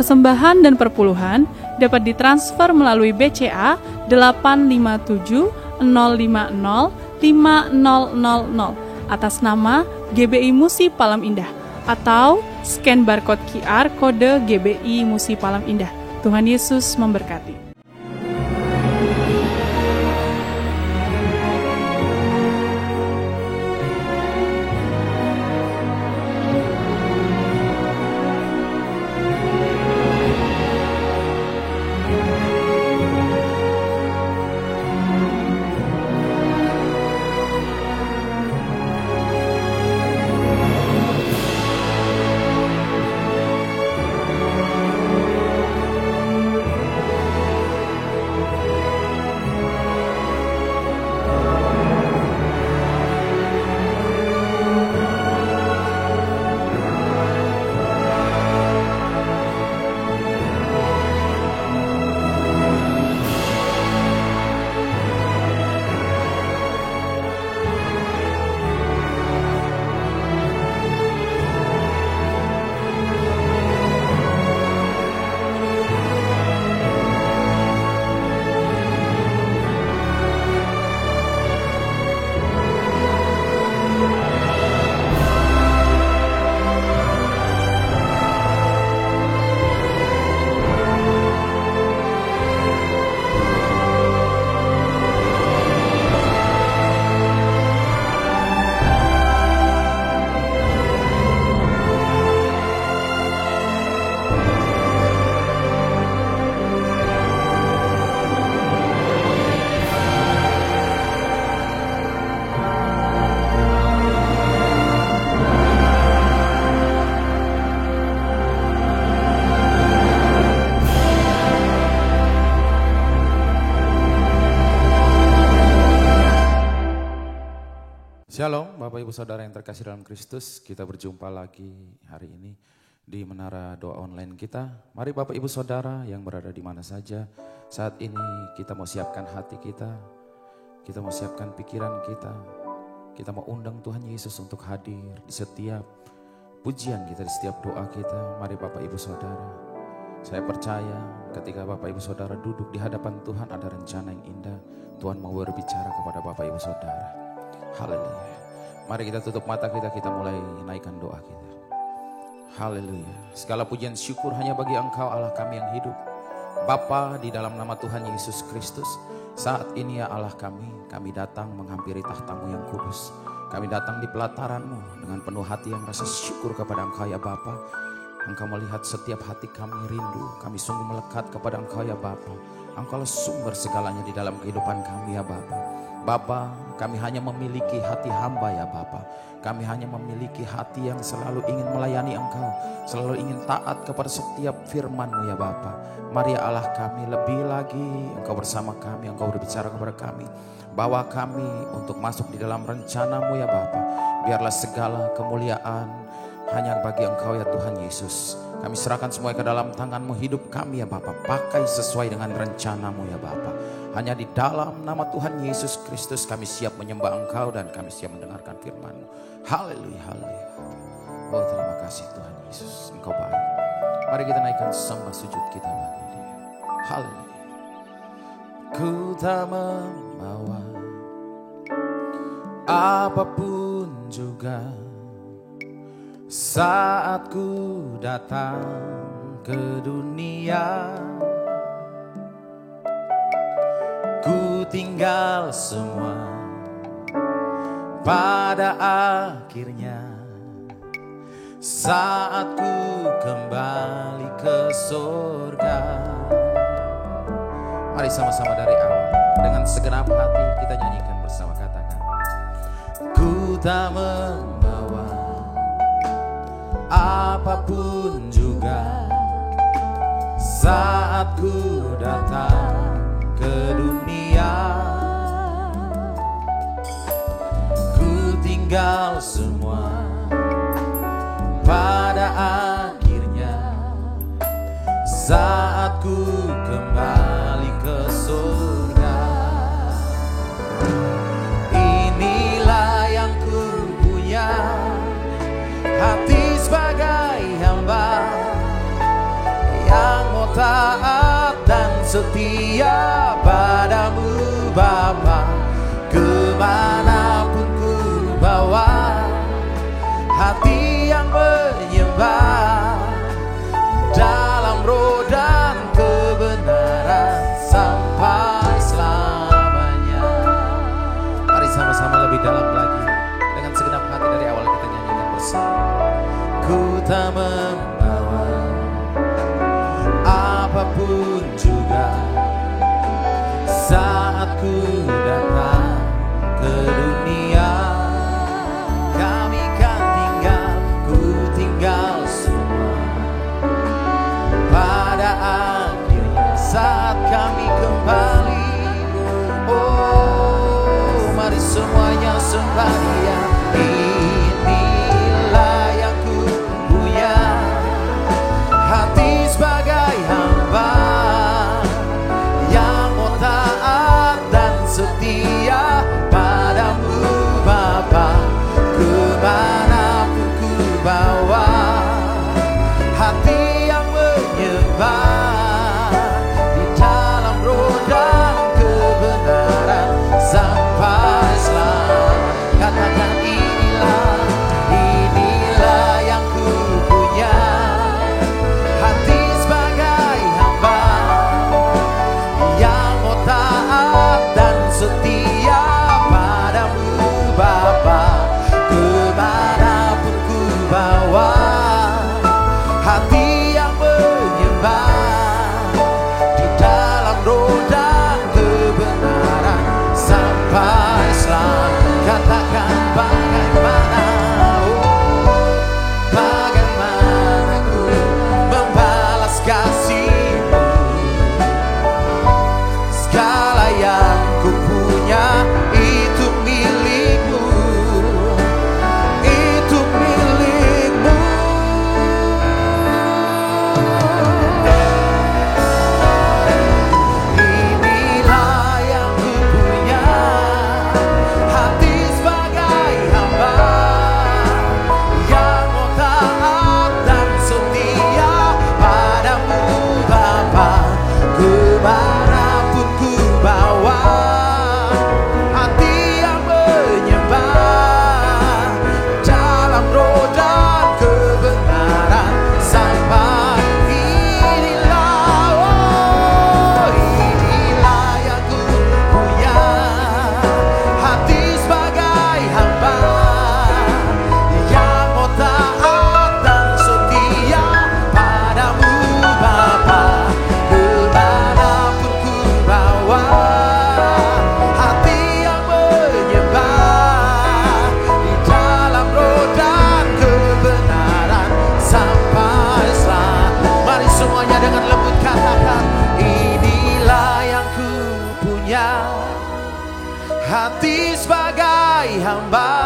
Persembahan dan perpuluhan dapat ditransfer melalui BCA 857 050 5000 atas nama GBI Musi Palam Indah atau scan barcode QR kode GBI Musi Palam Indah. Tuhan Yesus memberkati. Shalom Bapak Ibu Saudara yang terkasih dalam Kristus, kita berjumpa lagi hari ini di Menara Doa Online kita. Mari Bapak Ibu Saudara yang berada di mana saja, saat ini kita mau siapkan hati kita mau siapkan pikiran kita mau undang Tuhan Yesus untuk hadir di setiap pujian kita, di setiap doa kita. Mari Bapak Ibu Saudara, saya percaya ketika Bapak Ibu Saudara duduk di hadapan Tuhan ada rencana yang indah. Tuhan mau berbicara kepada Bapak Ibu Saudara. Haleluya. Mari kita tutup mata kita mulai naikkan doa kita. Haleluya. Segala pujian syukur hanya bagi Engkau Allah kami yang hidup. Bapa, di dalam nama Tuhan Yesus Kristus, saat ini ya Allah kami datang menghampiri tahta-Mu yang kudus. Kami datang di pelataran-Mu dengan penuh hati yang rasa syukur kepada Engkau ya Bapa. Engkau melihat setiap hati kami rindu, kami sungguh melekat kepada Engkau ya Bapa. Engkaulah sumber segalanya di dalam kehidupan kami ya Bapa. Bapa, kami hanya memiliki hati hamba ya Bapa. Kami hanya memiliki hati yang selalu ingin melayani Engkau, selalu ingin taat kepada setiap firman-Mu ya Bapa. Mari ya Allah kami, lebih lagi Engkau bersama kami, Engkau berbicara kepada kami. Bawa kami untuk masuk di dalam rencana-Mu ya Bapa. Biarlah segala kemuliaan hanya bagi Engkau ya Tuhan Yesus. Kami serahkan semua ke dalam tangan-Mu, hidup kami ya Bapa. Pakai sesuai dengan rencana-Mu ya Bapa. Hanya di dalam nama Tuhan Yesus Kristus kami siap menyembah Engkau dan kami siap mendengarkan firman-Mu. Haleluya, haleluya. Oh terima kasih Tuhan Yesus, Engkau baik. Mari kita naikkan sembah sujud kita bagi Dia. Haleluya. Ku tak membawa apapun juga saat ku datang ke dunia. Ku tinggal semua pada akhirnya saat ku kembali ke surga. Mari sama-sama dari awal dengan segenap hati kita nyanyikan bersama, katakan. Ku tak membawa apapun juga saat ku datang ke dunia. Ku tinggal semua pada akhirnya saat ku kembali ke surga. Inilah yang ku punya, hati sebagai hamba setia padamu Bapa. Kemanapun ku bawa hati yang menyembah, dalam roh dan kebenaran sampai selamanya. Mari sama-sama lebih dalam lagi dengan segenap hati dari awal kita nyanyikan bersama. Ku tak membawa apapun juga saat ku datang ke dunia. Kami kan tinggal, ku tinggal semua. Pada akhirnya saat kami kembali, oh mari semuanya sembah Dia. Inilah yang ku punya, hati sebagai hamba yang mau taat dan setia padamu Bapa. Kemanapun ku bawa hati yang menyembah, di dalam roh dan kebenaran sampai selamanya. Katakan inilah yang ku punya, hati sebagai hamba yang mau taat dan setia padamu Bapa. Kemanapun ku bawa hati yang menyembah, di dalam roh dan kebenaran sampai selamanya. Katakan bagaimana, oh bagaimana ku membalas kasih-Mu. Segala yang ku punya itu milik-Mu, itu milik-Mu. Inilah yang ku punya, hati sebagai hamba yang mau taat dan setia padamu Bapa. Kemanapun ku bawa hati yang menyembah, dalam roh dan kebenaran sampai. Inilah, oh inilah yang ku punya, hati sebagai hamba yang mau taat dan setia padamu Bapa. Kemanapun ku bawa hati yang menyembah, di dalam roh dan kebenaran sampai selamanya. Mari semuanya dengan lembut katakan, inilah yang ku punya, hati sebagai hamba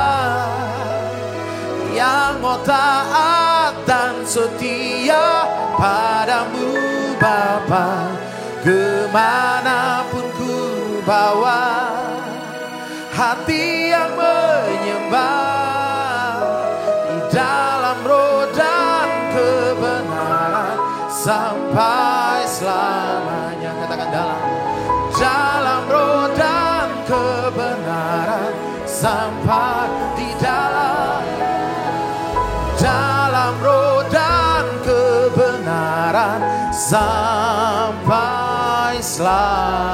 yang mau taat dan setia padamu Bapa. Kemanapun ku bawa hati yang menyembah, di dalam roh dan kebenaran sampai selamanya. Katakan dalam roh dan kebenaran sampai, di dalam roh dan kebenaran sampai selamanya.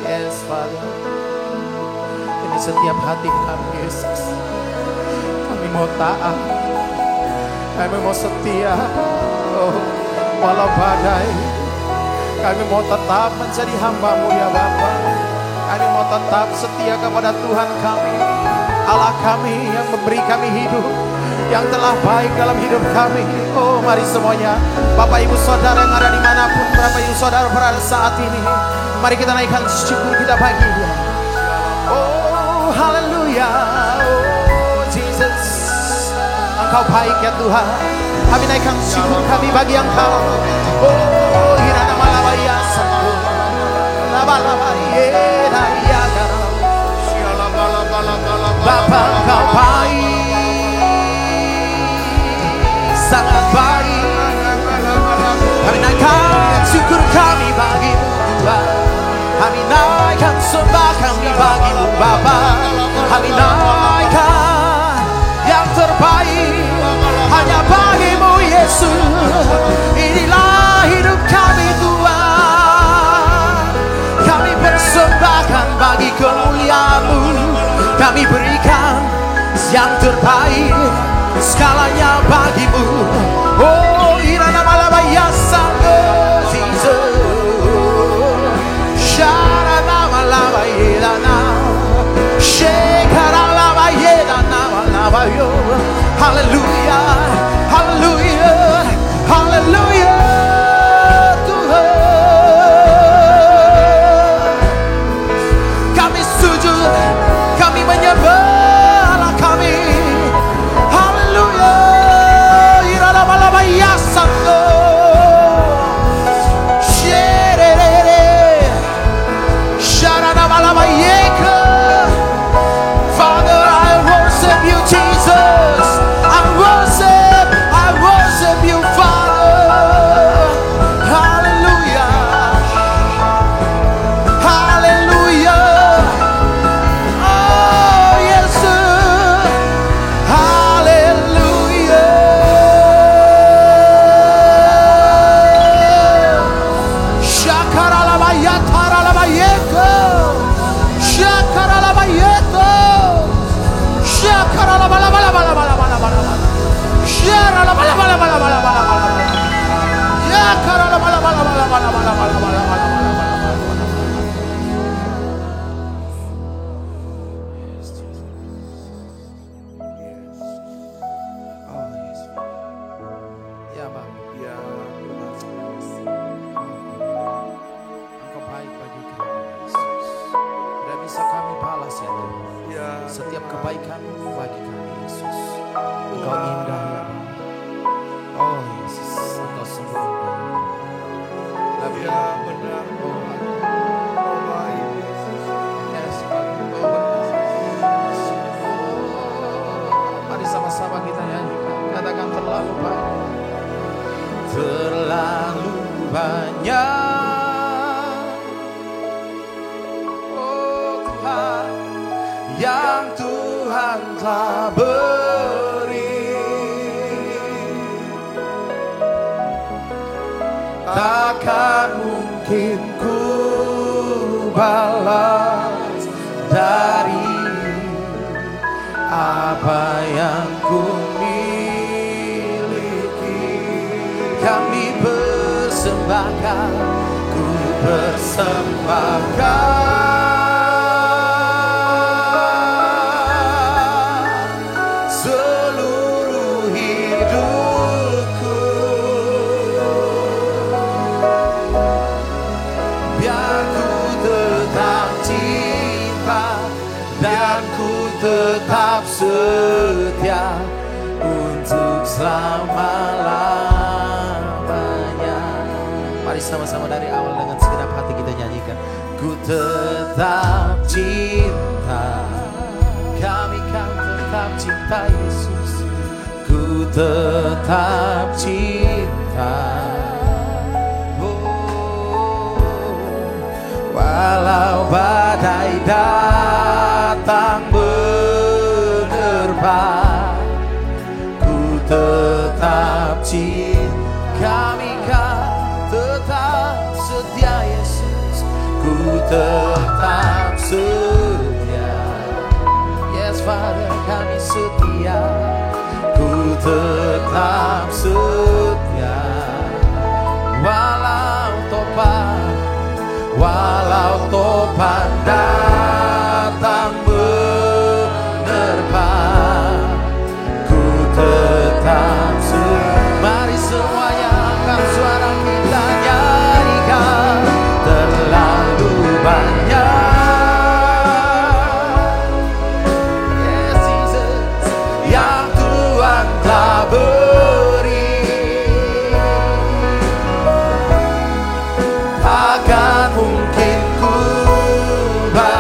Yes, Father. Ini setiap hati kami, Yesus. Kami mau taat, kami mau setia, oh, walau badai. Kami mau tetap menjadi hamba-Mu ya Bapa. Kami mau tetap setia kepada Tuhan kami, Allah kami yang memberi kami hidup, yang telah baik dalam hidup kami. Oh mari semuanya, Bapak Ibu Saudara yang ada dimanapun Bapak Ibu Saudara berada saat ini, mari kita naikkan syukur kita bagi Dia. Oh haleluya, oh Jesus, Engkau baik ya Tuhan. Kami naikkan syukur kami bagi Engkau. Oh hirana malabaya satu labalabaya. Bapa Engkau baik. bagimu Bapa. Kami naikkan yang terbaik hanya bagimu Yesus. Inilah hidup kami Tuhan. Kami persembahkan bagi kemuliaan-Mu. Kami berikan yang terbaik segalanya bagimu. Oh, irana malabaya sango Jesus. Sharana malabayelana. Shekara labayelana malabayo. Hallelujah, hallelujah, hallelujah. Tuhan, kami sujud, kami menyembah kami. Hallelujah. Irana malabaya sango. Sherere. Sharana malabayeka. Father, I worship you, Jesus. I worship you, Father. Hallelujah. Hallelujah. Oh, yes, sir. Hallelujah. Shakaralabaya taralabayeko. Shakaralabayeko. Shakaralabalabalabalabalabalabala. Shakaralabalabalabalabalabalabala. Ya, Bang. Ya, Engkau baik bagi kami, Yesus. Tidak bisa kami balas ya Tuhan. Setiap kebaikan-Mu bagi kami, Yesus. Engkau indah ya Bang. Oh Yesus, Engkau sungguh indah. Tapi ya benar, oh baik Yesus. Yes, Bang. Mari sama-sama kita nyanyikan. Katakan terlalu banyak. Terlalu banyak, oh Tuhan, yang Tuhan telah beri. Takkan mungkin ku balas dari apa yang ku miliki. Kami persembahkan, ku persembahkan seluruh hidupku. Biar ku tetap cinta dan ku tetap setia untuk selama-lamanya. Mari sama-sama dari awal dengan segenap hati kita nyanyikan. Ku tetap cinta, kami kan tetap cinta Yesus. Ku tetap cinta, walau badai datang menerpa. Ku tetap cinta, kami kan tetap setia Yesus. Ku tetap setia, yes Father, kami setia. Ku tetap setia, walau topan datang menerpa. Ku tetap setia. Mari semuanya angkat suara kita nyanyikan. Terlalu banyak, yes Jesus, yang Tuhan telah beri. Takkan mungkin ku balas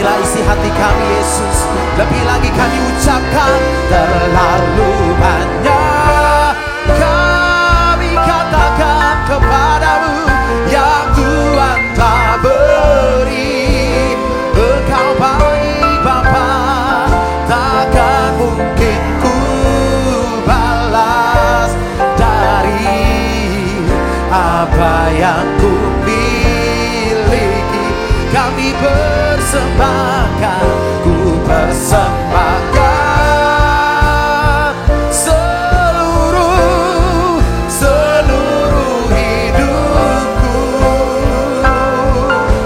Inilah isi hati kami Yesus. Lebih lagi kami ucapkan, terlalu banyak kami katakan kepadamu yang Tuhan telah beri. Engkau baik Bapa, takkan mungkin ku balas dari apa yang ku miliki. Kami persembahkan, ku persembahkan seluruh hidupku.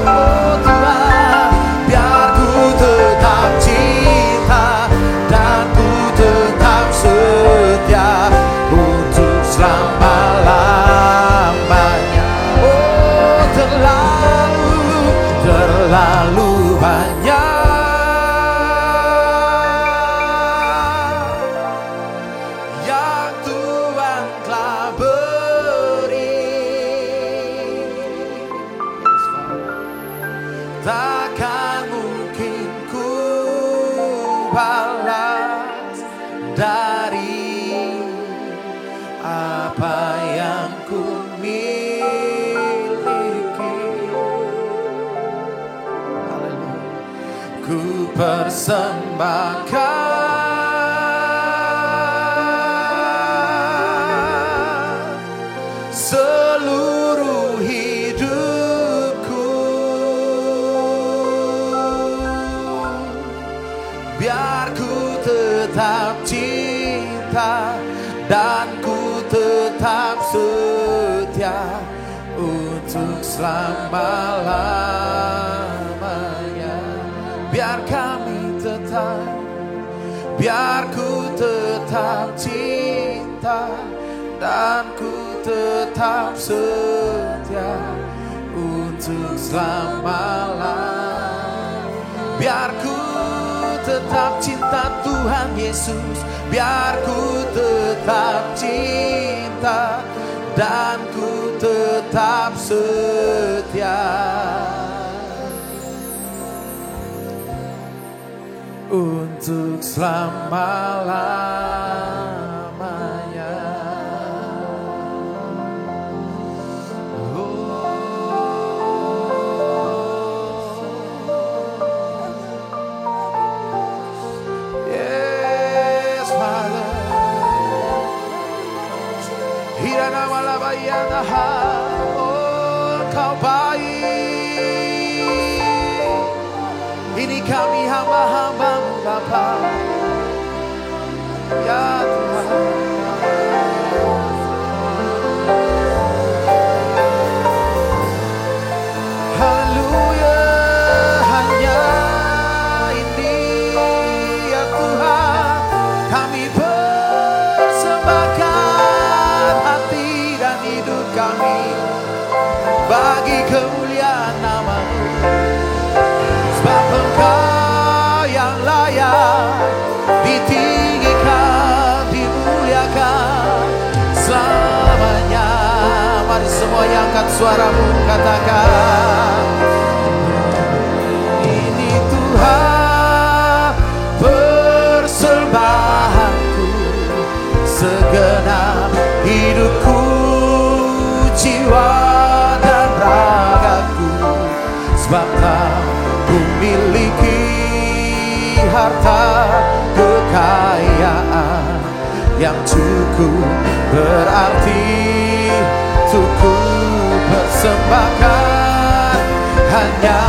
Oh Tuhan, biar ku tetap cinta dan ku tetap setia untuk selama-lamanya. Oh terlalu banyak yang Tuhan telah beri. Takkan mungkin ku balas dari apa yang ku miliki. Ku persembahkan seluruh hidupku, biar ku tetap cinta dan ku tetap setia untuk selama-lamanya. Biar kami tetap, biar ku tetap cinta dan ku tetap setia untuk selama-lamanya. Biar ku tetap cinta Tuhan Yesus, biar ku tetap cinta dan ku tetap setia untuk selama-lamanya. Yes, Father. Hirana malabayanaha, oh Kau baik. Ini kami hamba-hambamu Bapa, ya Tuhan. Haleluya, hanya ini ya Tuhan. Kami persembahkan hati dan hidup kami bagi kemuliaan nama-Mu. Sebab Engkau yang layak ditinggikan, dimuliakan selamanya. Mari semua yang angkat suaramu katakan, ini Tuhan persembahanku, segenap hidupku, jiwa dan ragaku. Sebab tak ku miliki harta kekayaan yang cukup berarti untuk ku persembahkan. Hanya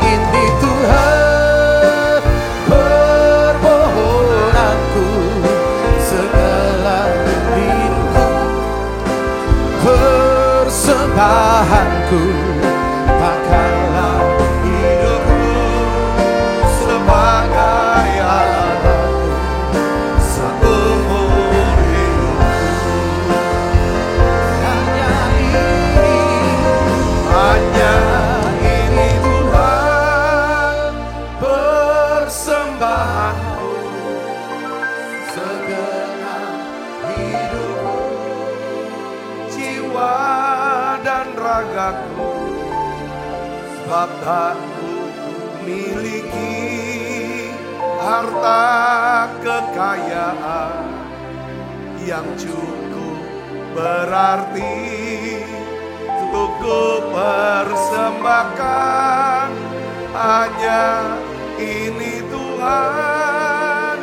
ini Tuhan permohonanku, segala hidupku, persembahanku. Pakailah hidupku sebagai alatku seumur hidupku. Hanya ini Tuhan persembahanku, segenap hidupku, jiwa dan ragaku. Sebab tak ku miliki harta kekayaan yang cukup berarti untuk ku persembahkan. Hanya ini Tuhan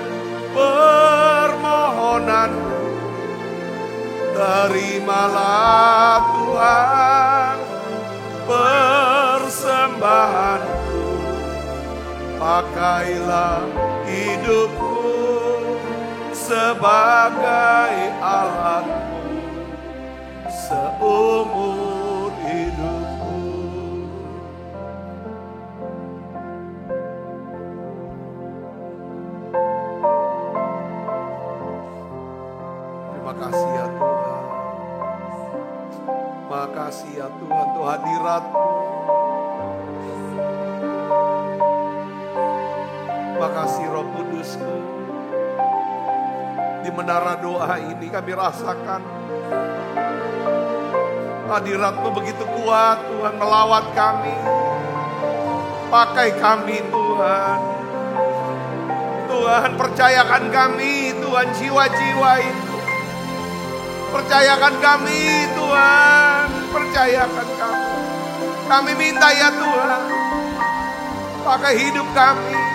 permohonanku, terimalah Tuhan persembahanku. Pakailah hidupku sebagai alatmu seumur hidupku. Terima kasih ya Tuhan. Makasih ya Tuhan untuk hadirat-Mu. Makasih Roh Kudus-Mu. Di menara doa ini kami rasakan hadirat-Mu begitu kuat Tuhan, melawat kami. Pakai kami Tuhan. Tuhan percayakan kami Tuhan jiwa-jiwa itu. Percayakan kami Tuhan. Percayakan kami. Kami minta ya Tuhan. Pakai hidup kami.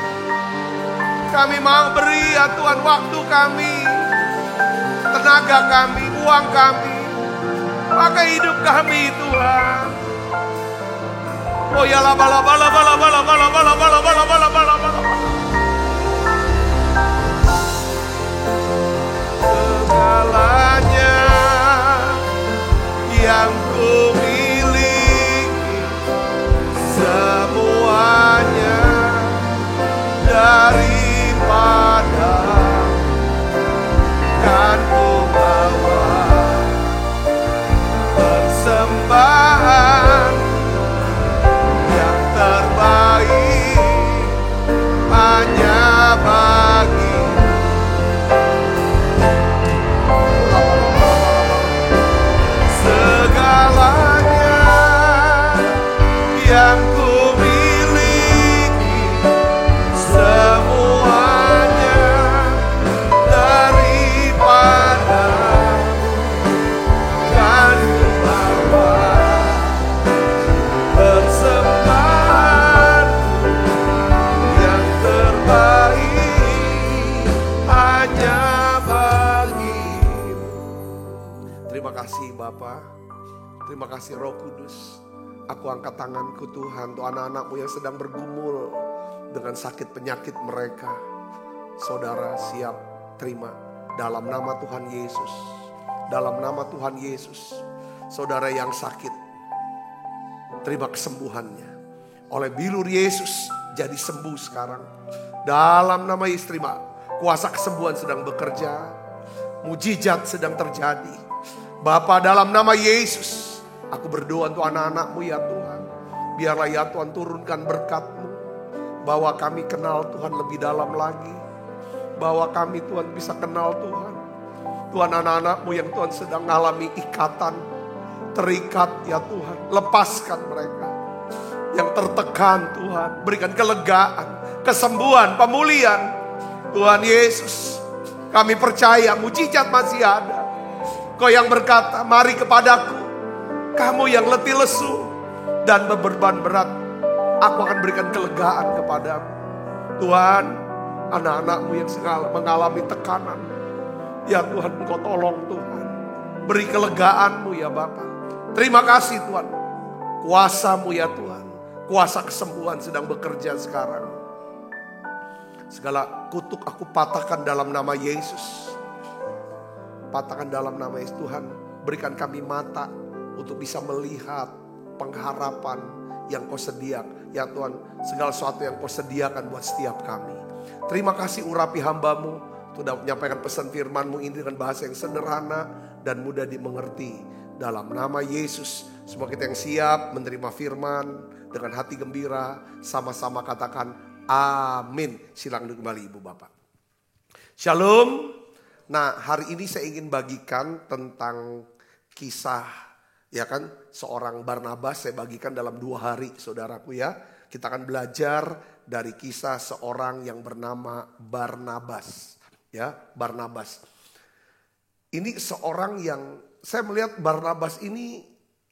Kami mau beri ya Tuhan waktu kami, tenaga kami, uang kami, pakai hidup kami Tuhan. Oh ya la bala bala bala bala bala bala bala bala bala bala bala. Segalanya yang ku miliki, semuanya daripada kan ku bawa persembahan yang terbaik hanya bagi segalanya yang ku miliki, semuanya daripada kan ku bawa persembahan yang terbaik hanya bagimu. Terima kasih Bapa, terima kasih Roh Kudus. Aku angkat tanganku Tuhan untuk anak-anak-Mu yang sedang bergumul dengan sakit penyakit mereka. Saudara siap terima dalam nama Tuhan Yesus. Dalam nama Tuhan Yesus. Saudara yang sakit, terima kesembuhannya. Oleh bilur Yesus jadi sembuh sekarang. Dalam nama Yesus terima. Kuasa kesembuhan sedang bekerja. Mujizat sedang terjadi. Bapa, dalam nama Yesus, aku berdoa untuk anak-anak-Mu ya Tuhan. Biarlah ya Tuhan turunkan berkat-Mu. Bahwa kami kenal Tuhan lebih dalam lagi. Bahwa kami Tuhan bisa kenal Tuhan. Tuhan, anak-anak-Mu yang Tuhan sedang mengalami ikatan, terikat ya Tuhan. Lepaskan mereka. Yang tertekan Tuhan. Berikan kelegaan, kesembuhan, pemulihan. Tuhan Yesus, kami percaya mujizat masih ada. Kau yang berkata, mari kepadaku, kamu yang letih lesu dan beban berat, aku akan berikan kelegaan kepadamu. Tuhan, anak-anak-Mu yang mengalami tekanan, ya Tuhan, Engkau tolong Tuhan. Beri kelegaan-Mu ya Bapa. Terima kasih Tuhan. Kuasa-Mu ya Tuhan. Kuasa kesembuhan sedang bekerja sekarang. Segala kutuk aku patahkan dalam nama Yesus. Patahkan dalam nama Yesus. Tuhan, berikan kami mata untuk bisa melihat pengharapan yang Kau sediakan. Ya Tuhan, segala sesuatu yang Kau sediakan buat setiap kami. Terima kasih urapi hamba-Mu sudah menyampaikan pesan firman-Mu ini dengan bahasa yang sederhana dan mudah dimengerti. Dalam nama Yesus, semua kita yang siap menerima firman dengan hati gembira, sama-sama katakan amin. Silakan duduk kembali Ibu Bapak. Shalom. Nah, hari ini saya ingin bagikan tentang kisah, ya kan, seorang Barnabas. Saya bagikan dalam 2 hari, saudaraku ya. Kita akan belajar dari kisah seorang yang bernama Barnabas. Ya, Barnabas. Ini seorang yang saya melihat Barnabas ini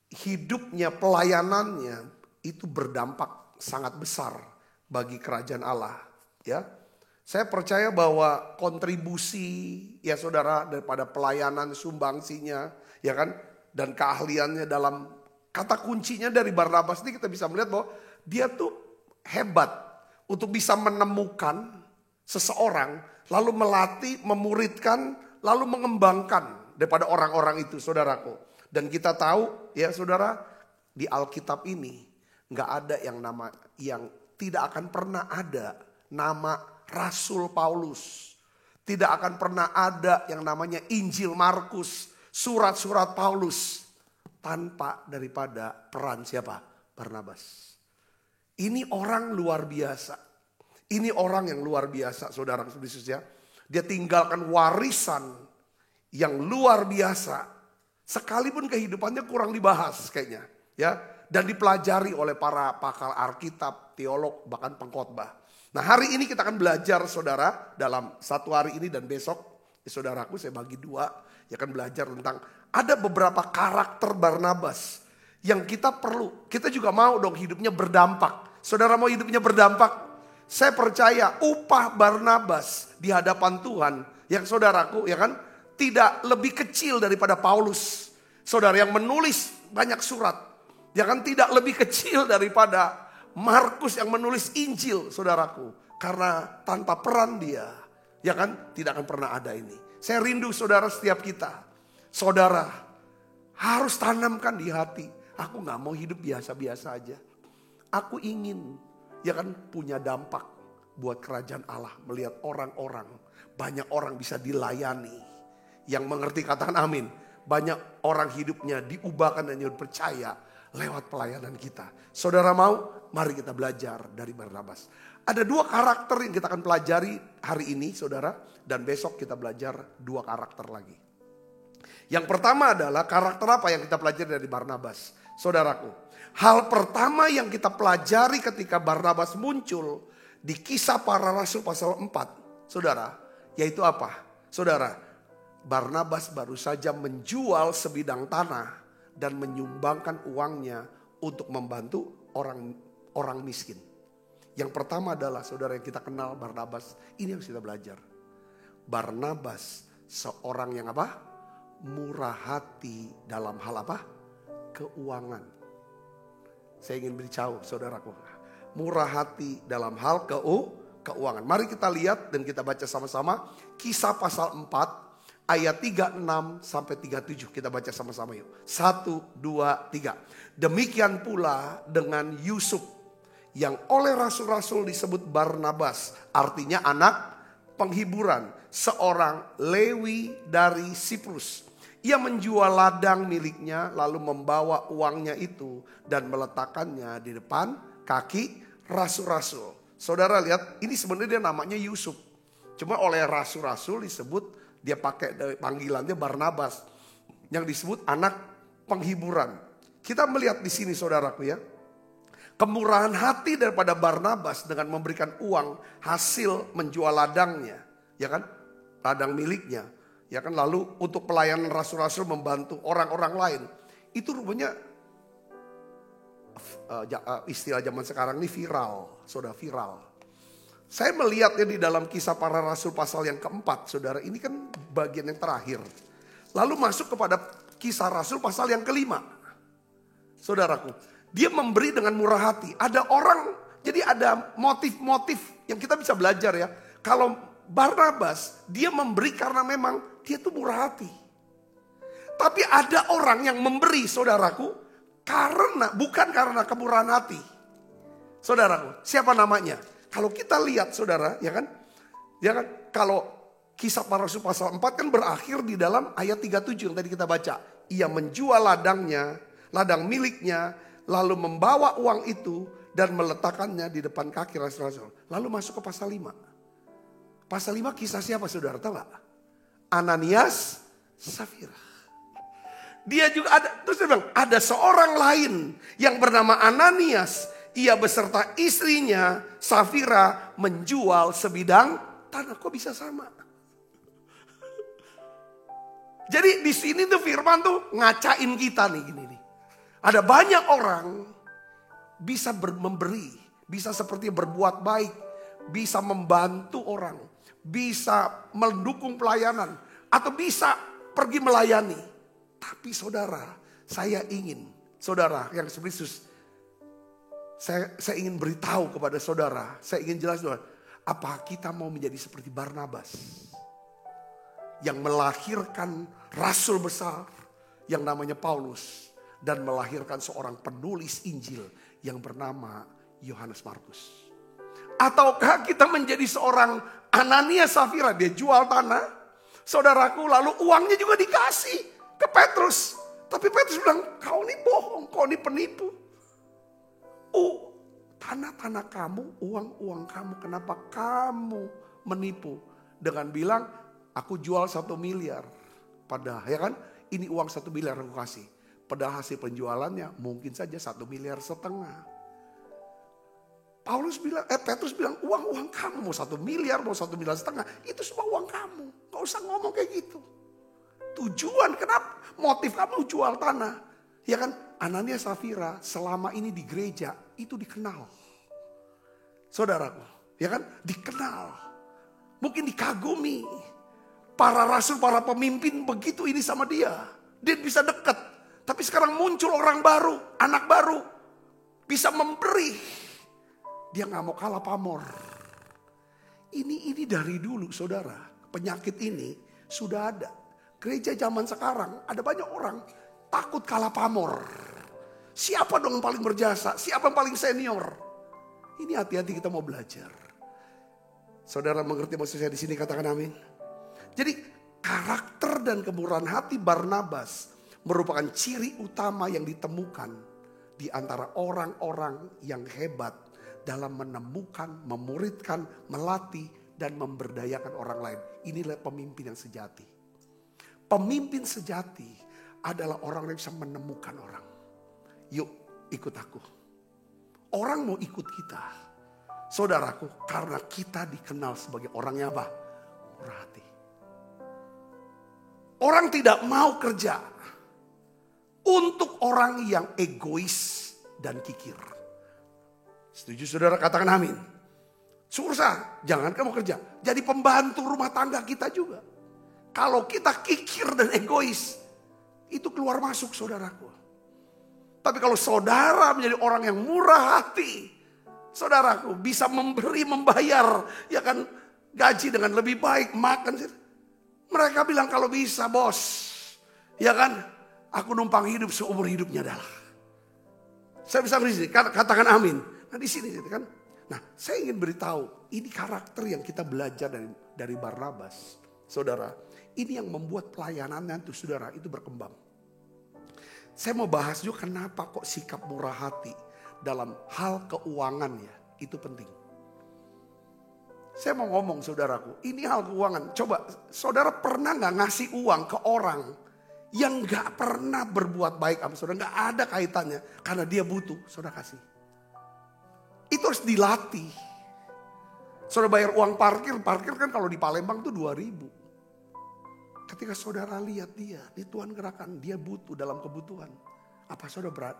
hidupnya, pelayanannya itu berdampak sangat besar bagi kerajaan Allah. Ya, saya percaya bahwa kontribusi ya saudara daripada pelayanan sumbangsinya, ya kan, dan keahliannya dalam kata kuncinya dari Barnabas ini kita bisa melihat bahwa dia tuh hebat untuk bisa menemukan seseorang, lalu melatih, memuridkan, lalu mengembangkan daripada orang-orang itu, saudaraku. Dan kita tahu, ya saudara, di Alkitab ini nggak ada yang tidak akan pernah ada nama Rasul Paulus, tidak akan pernah ada yang namanya Injil Markus, surat-surat Paulus tanpa daripada peran siapa? Barnabas. Ini orang luar biasa. Ini orang yang luar biasa, saudara Yesus ya. Dia tinggalkan warisan yang luar biasa. Sekalipun kehidupannya kurang dibahas kayaknya, ya, dan dipelajari oleh para pakar Alkitab, teolog, bahkan pengkhotbah. Nah, hari ini kita akan belajar, saudara, dalam satu hari ini dan besok, saudaraku, saya bagi dua, ya, akan belajar tentang ada beberapa karakter Barnabas yang kita perlu. Kita juga mau dong hidupnya berdampak. Saudara mau hidupnya berdampak? Saya percaya upah Barnabas di hadapan Tuhan, yang saudaraku, ya kan, tidak lebih kecil daripada Paulus. Saudara yang menulis banyak surat, ya kan, tidak lebih kecil daripada Markus yang menulis Injil, saudaraku. Karena tanpa peran dia, ya kan, tidak akan pernah ada ini. Saya rindu saudara setiap kita. Saudara harus tanamkan di hati. Aku gak mau hidup biasa-biasa aja. Aku ingin, ya kan, punya dampak buat kerajaan Allah. Melihat orang-orang, banyak orang bisa dilayani. Yang mengerti katakan amin. Banyak orang hidupnya diubahkan dan percaya lewat pelayanan kita. Saudara mau? Mari kita belajar dari Barnabas. Ada dua karakter yang kita akan pelajari hari ini, saudara. Dan besok kita belajar dua karakter lagi. Yang pertama adalah karakter apa yang kita pelajari dari Barnabas, saudaraku. Hal pertama yang kita pelajari ketika Barnabas muncul di Kisah Para Rasul pasal 4, saudara, yaitu apa? Saudara, Barnabas baru saja menjual sebidang tanah dan menyumbangkan uangnya untuk membantu orang miskin. Yang pertama adalah, saudara, yang kita kenal Barnabas, ini yang kita belajar. Barnabas seorang yang apa? Murah hati dalam hal apa? Keuangan. Saya ingin beritahu saudaraku, murah hati dalam hal keuangan. Mari kita lihat dan kita baca sama-sama Kisah pasal 4 ayat 36 sampai 37. Kita baca sama-sama yuk. 1, 2, 3. Demikian pula dengan Yusuf yang oleh rasul-rasul disebut Barnabas, artinya anak penghiburan, seorang Lewi dari Siprus. Ia menjual ladang miliknya lalu membawa uangnya itu dan meletakkannya di depan kaki rasul-rasul. Saudara lihat, ini sebenarnya dia namanya Yusuf. Cuma oleh rasul-rasul disebut, dia pakai panggilannya Barnabas, yang disebut anak penghiburan. Kita melihat di sini, saudaraku ya, kemurahan hati daripada Barnabas dengan memberikan uang hasil menjual ladangnya, ya kan, ladang miliknya, ya kan, lalu untuk pelayanan rasul-rasul membantu orang-orang lain. Itu rupanya istilah zaman sekarang ini viral, saudara, viral. Saya melihatnya di dalam Kisah Para Rasul pasal yang keempat, saudara, ini kan bagian yang terakhir. Lalu masuk kepada Kisah Rasul pasal yang kelima. Saudaraku, dia memberi dengan murah hati. Ada orang, jadi ada motif-motif yang kita bisa belajar ya. Kalau Barnabas, dia memberi karena memang dia tuh murah hati. Tapi ada orang yang memberi, saudaraku, bukan karena kemurahan hati. Saudaraku, siapa namanya? Kalau kita lihat, saudara, ya kan? Kalau Kisah Para Rasul pasal 4 kan berakhir di dalam ayat 37 yang tadi kita baca. Ia menjual ladang miliknya, lalu membawa uang itu dan meletakkannya di depan kaki rasul-rasul. Lalu masuk ke pasal 5. Pasal 5 kisah siapa, saudara, tahu gak? Ananias, Safira. Dia juga ada, terus dia bilang, ada seorang lain yang bernama Ananias ia beserta istrinya Safira menjual sebidang tanah. Kok bisa sama? Jadi di sini tuh firman tuh ngacain kita nih gini nih. Ada banyak orang bisa memberi, bisa seperti berbuat baik, bisa membantu orang, bisa mendukung pelayanan, atau bisa pergi melayani. Tapi saudara, saya ingin, saudara yang Yesus, saya ingin beritahu kepada saudara, saya ingin jelas saudara, apa kita mau menjadi seperti Barnabas yang melahirkan rasul besar yang namanya Paulus dan melahirkan seorang penulis Injil yang bernama Yohanes Markus? Ataukah kita menjadi seorang Ananias Safira, dia jual tanah, saudaraku, lalu uangnya juga dikasih ke Petrus. Tapi Petrus bilang, kau ini bohong, kau ini penipu. Tanah-tanah kamu, uang-uang kamu, kenapa kamu menipu? Dengan bilang, aku jual 1 miliar. Padahal, ya kan, ini uang 1 miliar aku kasih. Padahal hasil penjualannya mungkin saja 1,5 miliar. Petrus bilang, uang kamu mau 1 miliar, mau 1,5 miliar, itu semua uang kamu. Gak usah ngomong kayak gitu. Tujuan kenapa? Motif kamu jual tanah. Ya kan, Ananias Safira selama ini di gereja itu dikenal. Saudaraku, ya kan, dikenal. Mungkin dikagumi. Para rasul, para pemimpin begitu ini sama dia. Dia bisa dekat. Tapi sekarang muncul orang baru, anak baru. Bisa memberi. Dia gak mau kalah pamor. Ini dari dulu saudara. Penyakit ini sudah ada. Gereja zaman sekarang ada banyak orang takut kalah pamor. Siapa dong yang paling berjasa? Siapa yang paling senior? Ini hati-hati kita mau belajar. Saudara mengerti maksud saya di sini, katakan amin. Jadi karakter dan kemurahan hati Barnabas merupakan ciri utama yang ditemukan di antara orang-orang yang hebat dalam menemukan, memuridkan, melatih, dan memberdayakan orang lain. Inilah pemimpin yang sejati. Pemimpin sejati adalah orang yang bisa menemukan orang. Yuk ikut aku. Orang mau ikut kita. Saudaraku, karena kita dikenal sebagai orang yang apa? Murah hati. Orang tidak mau kerja untuk orang yang egois dan kikir. Setuju saudara, katakan amin. Susah, jangan kamu kerja. Jadi pembantu rumah tangga kita juga. Kalau kita kikir dan egois, itu keluar masuk saudaraku. Tapi kalau saudara menjadi orang yang murah hati, saudaraku bisa memberi, membayar, ya kan, gaji dengan lebih baik, makan. Mereka bilang kalau bisa bos, ya kan, aku numpang hidup seumur hidupnya adalah. Saya bisa di sini, katakan amin. Nah di sini kan. Nah saya ingin beritahu, ini karakter yang kita belajar dari Barnabas. Saudara, ini yang membuat pelayanannya itu saudara itu berkembang. Saya mau bahas juga kenapa kok sikap murah hati dalam hal keuangan ya, itu penting. Saya mau ngomong saudaraku, ini hal keuangan. Coba saudara pernah gak ngasih uang ke orang yang gak pernah berbuat baik sama saudara, gak ada kaitannya, karena dia butuh, saudara kasih. Itu harus dilatih. Saudara bayar uang parkir kan kalau di Palembang tuh 2.000. Ketika saudara lihat dia, di Tuhan gerakan, dia butuh dalam kebutuhan. Apa saudara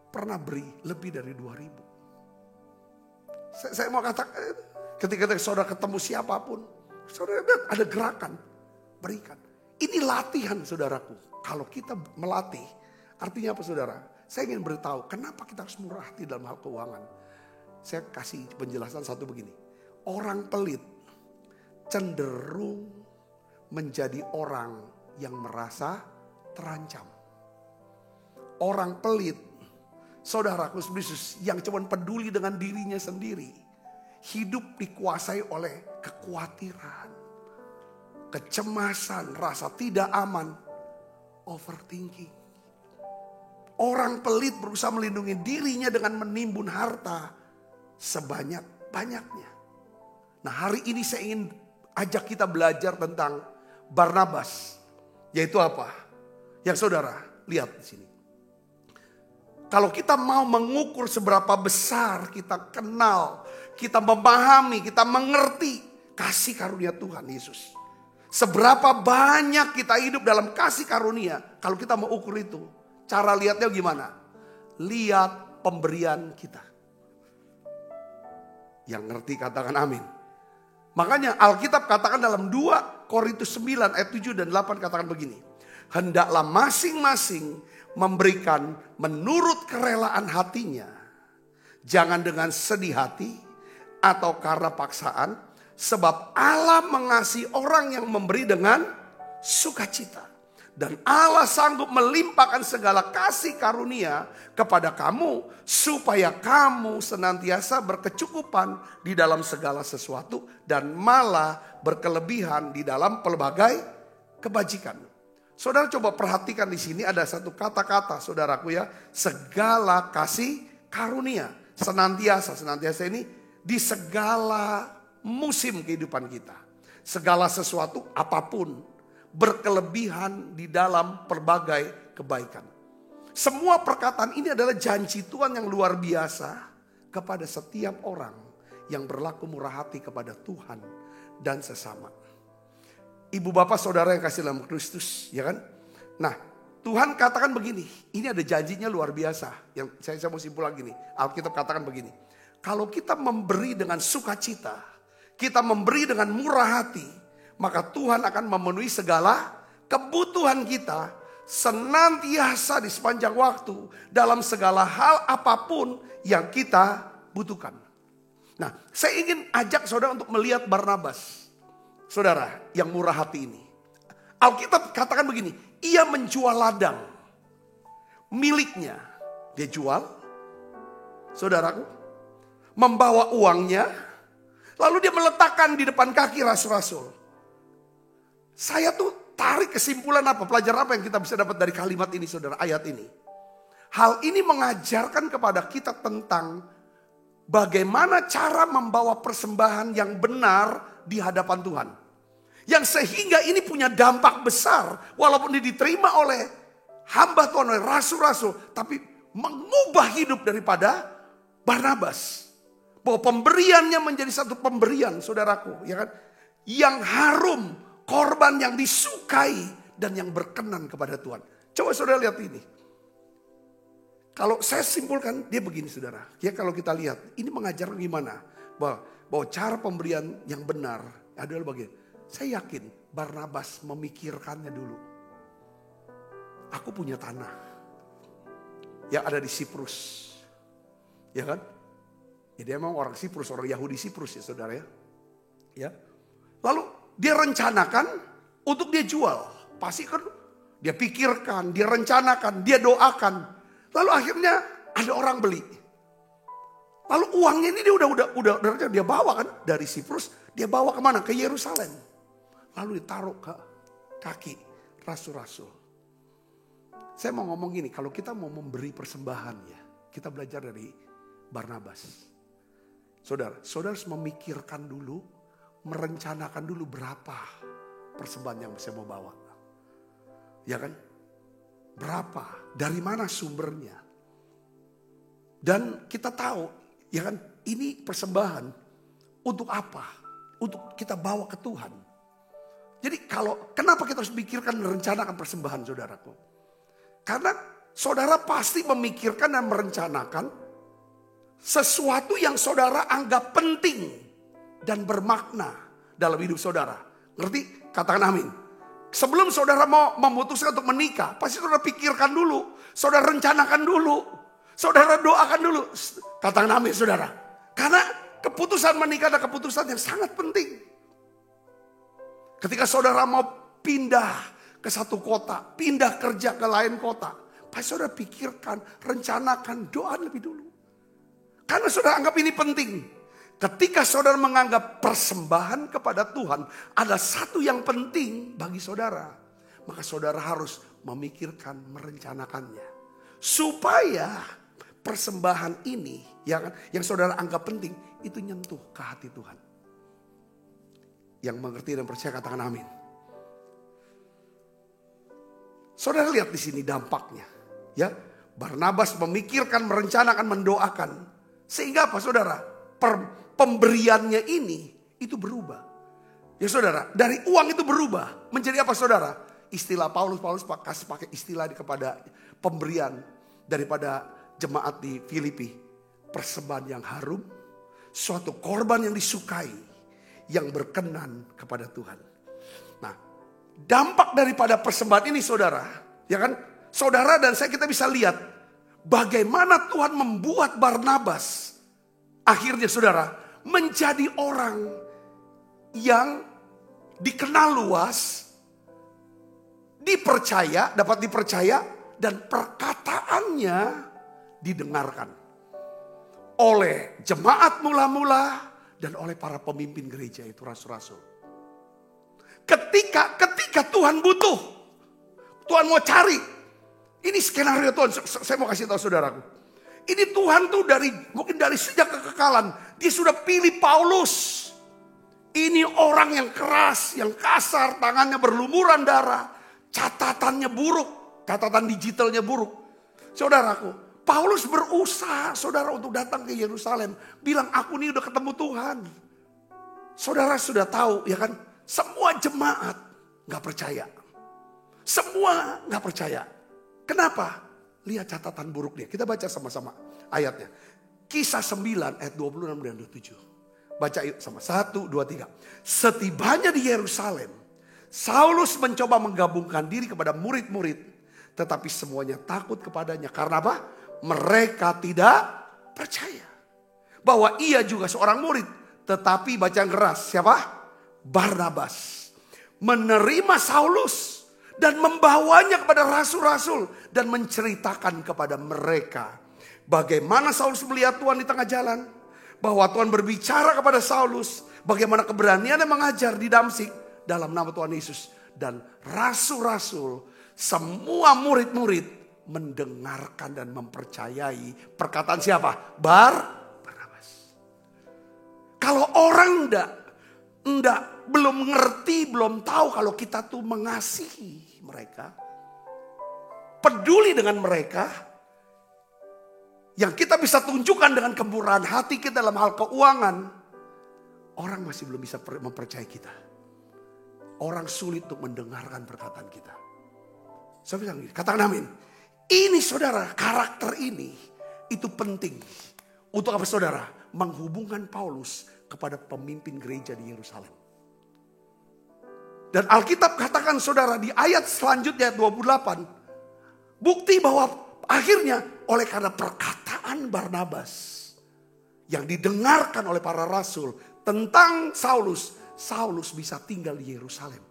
pernah beri lebih dari 2.000? Saya mau katakan, ketika saudara ketemu siapapun, saudara ada gerakan, berikan. Ini latihan saudaraku. Kalau kita melatih, artinya apa saudara? Saya ingin beritahu, kenapa kita harus murah hati dalam hal keuangan. Saya kasih penjelasan satu begini. Orang pelit cenderung menjadi orang yang merasa terancam. Orang pelit, saudaraku Yesus, yang cuma peduli dengan dirinya sendiri. Hidup dikuasai oleh kekhawatiran, kecemasan, rasa tidak aman, overthinking. Orang pelit berusaha melindungi dirinya dengan menimbun harta sebanyak-banyaknya. Nah hari ini saya ingin ajak kita belajar tentang Barnabas. Yaitu apa? Yang saudara lihat di sini. Kalau kita mau mengukur seberapa besar kita kenal, kita memahami, kita mengerti kasih karunia Tuhan Yesus. Seberapa banyak kita hidup dalam kasih karunia. Kalau kita mau ukur itu, cara lihatnya gimana? Lihat pemberian kita. Yang ngerti katakan amin. Makanya Alkitab katakan dalam 2 Korintus 9 ayat 7 dan 8 katakan begini. Hendaklah masing-masing memberikan menurut kerelaan hatinya. Jangan dengan sedih hati atau karena paksaan. Sebab Allah mengasihi orang yang memberi dengan sukacita. Dan Allah sanggup melimpahkan segala kasih karunia kepada kamu. Supaya kamu senantiasa berkecukupan di dalam segala sesuatu. Dan malah berkelebihan di dalam pelbagai kebajikan. Saudara coba perhatikan di sini ada satu kata-kata saudaraku ya. Segala kasih karunia. Senantiasa ini di segala musim kehidupan kita. Segala sesuatu apapun berkelebihan di dalam berbagai kebaikan. Semua perkataan ini adalah janji Tuhan yang luar biasa kepada setiap orang yang berlaku murah hati kepada Tuhan dan sesama. Ibu bapak saudara yang kasih dalam Kristus, ya kan? Nah, Tuhan katakan begini, ini ada janjinya luar biasa. Yang saya mau simpul lagi nih, Alkitab katakan begini. Kalau kita memberi dengan sukacita, kita memberi dengan murah hati, maka Tuhan akan memenuhi segala kebutuhan kita senantiasa di sepanjang waktu dalam segala hal apapun yang kita butuhkan. Nah, saya ingin ajak saudara untuk melihat Barnabas. Saudara yang murah hati ini. Alkitab katakan begini, ia menjual ladang miliknya. Dia jual, saudaraku, membawa uangnya, lalu dia meletakkan di depan kaki rasul-rasul. Saya tuh tarik kesimpulan apa, pelajaran apa yang kita bisa dapat dari kalimat ini saudara, ayat ini. Hal ini mengajarkan kepada kita tentang bagaimana cara membawa persembahan yang benar di hadapan Tuhan. Yang sehingga ini punya dampak besar. Walaupun ini diterima oleh hamba Tuhan, oleh rasul-rasul. Tapi mengubah hidup daripada Barnabas. Bahwa pemberiannya menjadi satu pemberian saudaraku. Ya kan? Yang harum, korban yang disukai dan yang berkenan kepada Tuhan. Coba saudara lihat ini. Kalau saya simpulkan dia begini saudara. Ya kalau kita lihat ini mengajarkan gimana. Bahwa cara pemberian yang benar adalah bagian. Saya yakin Barnabas memikirkannya dulu. Aku punya tanah yang ada di Siprus. Ya kan? Ya dia memang orang Siprus, orang Yahudi Siprus ya saudara ya. Ya. Lalu dia rencanakan untuk dia jual. Pasti kan dia pikirkan, dia rencanakan, dia doakan. Lalu akhirnya ada orang beli. Lalu uangnya ini dia udah dia bawa kan dari Siprus, dia bawa kemana? Ke Yerusalem. Lalu ditaruh ke kaki rasul-rasul. Saya mau ngomong gini, kalau kita mau memberi persembahan ya, kita belajar dari Barnabas. Saudara harus memikirkan dulu, merencanakan dulu berapa persembahan yang saya mau bawa. Ya kan? Berapa? Dari mana sumbernya? Dan kita tahu, ya kan, ini persembahan untuk apa? Untuk kita bawa ke Tuhan. Jadi kenapa kita harus pikirkan dan merencanakan persembahan saudaraku? Karena saudara pasti memikirkan dan merencanakan sesuatu yang saudara anggap penting dan bermakna dalam hidup saudara. Ngerti? Katakan amin. Sebelum saudara mau memutuskan untuk menikah, pasti saudara pikirkan dulu. Saudara rencanakan dulu. Saudara doakan dulu. Katakan amin saudara. Karena keputusan menikah adalah keputusan yang sangat penting. Ketika saudara mau pindah ke satu kota, pindah kerja ke lain kota, pasti saudara pikirkan, rencanakan, doa lebih dulu. Karena saudara anggap ini penting. Ketika saudara menganggap persembahan kepada Tuhan ada satu yang penting bagi saudara, maka saudara harus memikirkan, merencanakannya. Supaya persembahan ini yang saudara anggap penting, itu nyentuh ke hati Tuhan. Yang mengerti dan percaya katakan amin. Saudara lihat di sini dampaknya, ya. Barnabas memikirkan, merencanakan, mendoakan. Sehingga apa saudara? Pemberiannya ini itu berubah. Ya saudara, dari uang itu berubah. Menjadi apa saudara? Istilah Paulus kasih pakai istilah kepada pemberian daripada jemaat di Filipi. Persembahan yang harum, suatu korban yang disukai, yang berkenan kepada Tuhan. Nah, dampak daripada persembahan ini saudara, ya kan? Saudara dan saya kita bisa lihat bagaimana Tuhan membuat Barnabas akhirnya saudara menjadi orang yang dikenal luas, dapat dipercaya dan perkataannya didengarkan oleh jemaat mula-mula dan oleh para pemimpin gereja itu rasul-rasul. Ketika Tuhan butuh, Tuhan mau cari. Ini skenario Tuhan, saya mau kasih tahu saudaraku. Ini Tuhan tuh mungkin dari sejak kekekalan, dia sudah pilih Paulus. Ini orang yang keras, yang kasar, tangannya berlumuran darah, catatannya buruk, catatan digitalnya buruk. Saudaraku, Paulus berusaha saudara untuk datang ke Yerusalem, bilang aku nih udah ketemu Tuhan. Saudara sudah tahu ya kan, semua jemaat gak percaya. Semua gak percaya. Kenapa? Lihat catatan buruk dia. Kita baca sama-sama ayatnya. Kisah 9 ayat 26 dan 27. Baca yuk sama. 1, 2, 3. Setibanya di Yerusalem, Saulus mencoba menggabungkan diri kepada murid-murid. Tetapi semuanya takut kepadanya. Karena apa? Mereka tidak percaya. Bahwa ia juga seorang murid. Tetapi baca yang keras. Siapa? Barnabas. Menerima Saulus. Dan membawanya kepada rasul-rasul. Dan menceritakan kepada mereka. Bagaimana Saulus melihat Tuhan di tengah jalan. Bahwa Tuhan berbicara kepada Saulus. Bagaimana keberaniannya mengajar di Damsik. Dalam nama Tuhan Yesus. Dan rasul-rasul. Semua murid-murid. Mendengarkan dan mempercayai. Perkataan siapa? Barnabas. Kalau orang belum ngerti, belum tahu kalau kita tuh mengasihi mereka, peduli dengan mereka, yang kita bisa tunjukkan dengan kemurahan hati kita dalam hal keuangan, orang masih belum bisa mempercayai kita. Orang sulit untuk mendengarkan perkataan kita. Saya bilang, katakan amin. Ini saudara, karakter ini itu penting untuk apa saudara? Menghubungkan Paulus kepada pemimpin gereja di Yerusalem. Dan Alkitab katakan saudara di ayat selanjutnya 28. Bukti bahwa akhirnya oleh karena perkataan Barnabas. Yang didengarkan oleh para rasul tentang Saulus. Saulus bisa tinggal di Yerusalem.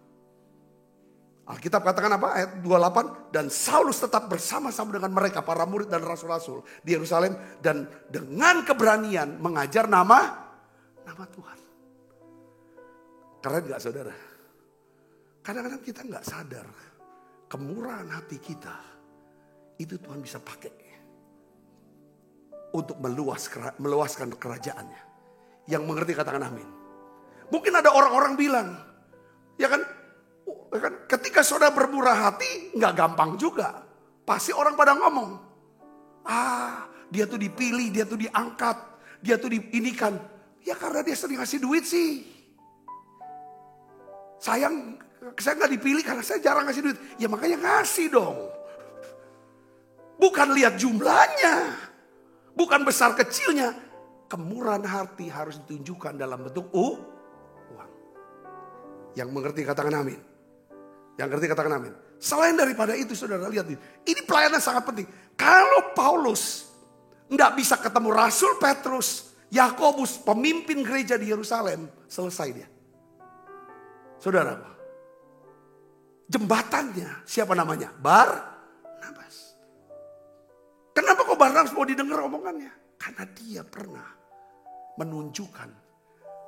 Alkitab katakan apa? Ayat 28. Dan Saulus tetap bersama-sama dengan mereka. Para murid dan rasul-rasul di Yerusalem. Dan dengan keberanian mengajar nama Tuhan. Keren gak saudara? Kadang-kadang kita gak sadar. Kemurahan hati kita. Itu Tuhan bisa pakai. Untuk meluaskan kerajaannya. Yang mengerti katakan amin. Mungkin ada orang-orang bilang. Ya kan? Ketika saudara bermurah hati. Gak gampang juga. Pasti orang pada ngomong. Dia tuh dipilih. Dia tuh diangkat. Dia tuh diinikan. Ya karena dia sering ngasih duit sih. Saya gak dipilih karena saya jarang ngasih duit. Ya makanya ngasih dong. Bukan lihat jumlahnya. Bukan besar kecilnya. Kemurahan hati harus ditunjukkan dalam bentuk uang. Yang mengerti katakan amin. Yang ngerti katakan amin. Selain daripada itu saudara lihat ini. Ini pelayanan sangat penting. Kalau Paulus gak bisa ketemu Rasul Petrus. Yakobus pemimpin gereja di Yerusalem. Selesai dia. Saudara, jembatannya siapa namanya? Barnabas. Kenapa kok Barnabas mau didengar omongannya? Karena dia pernah menunjukkan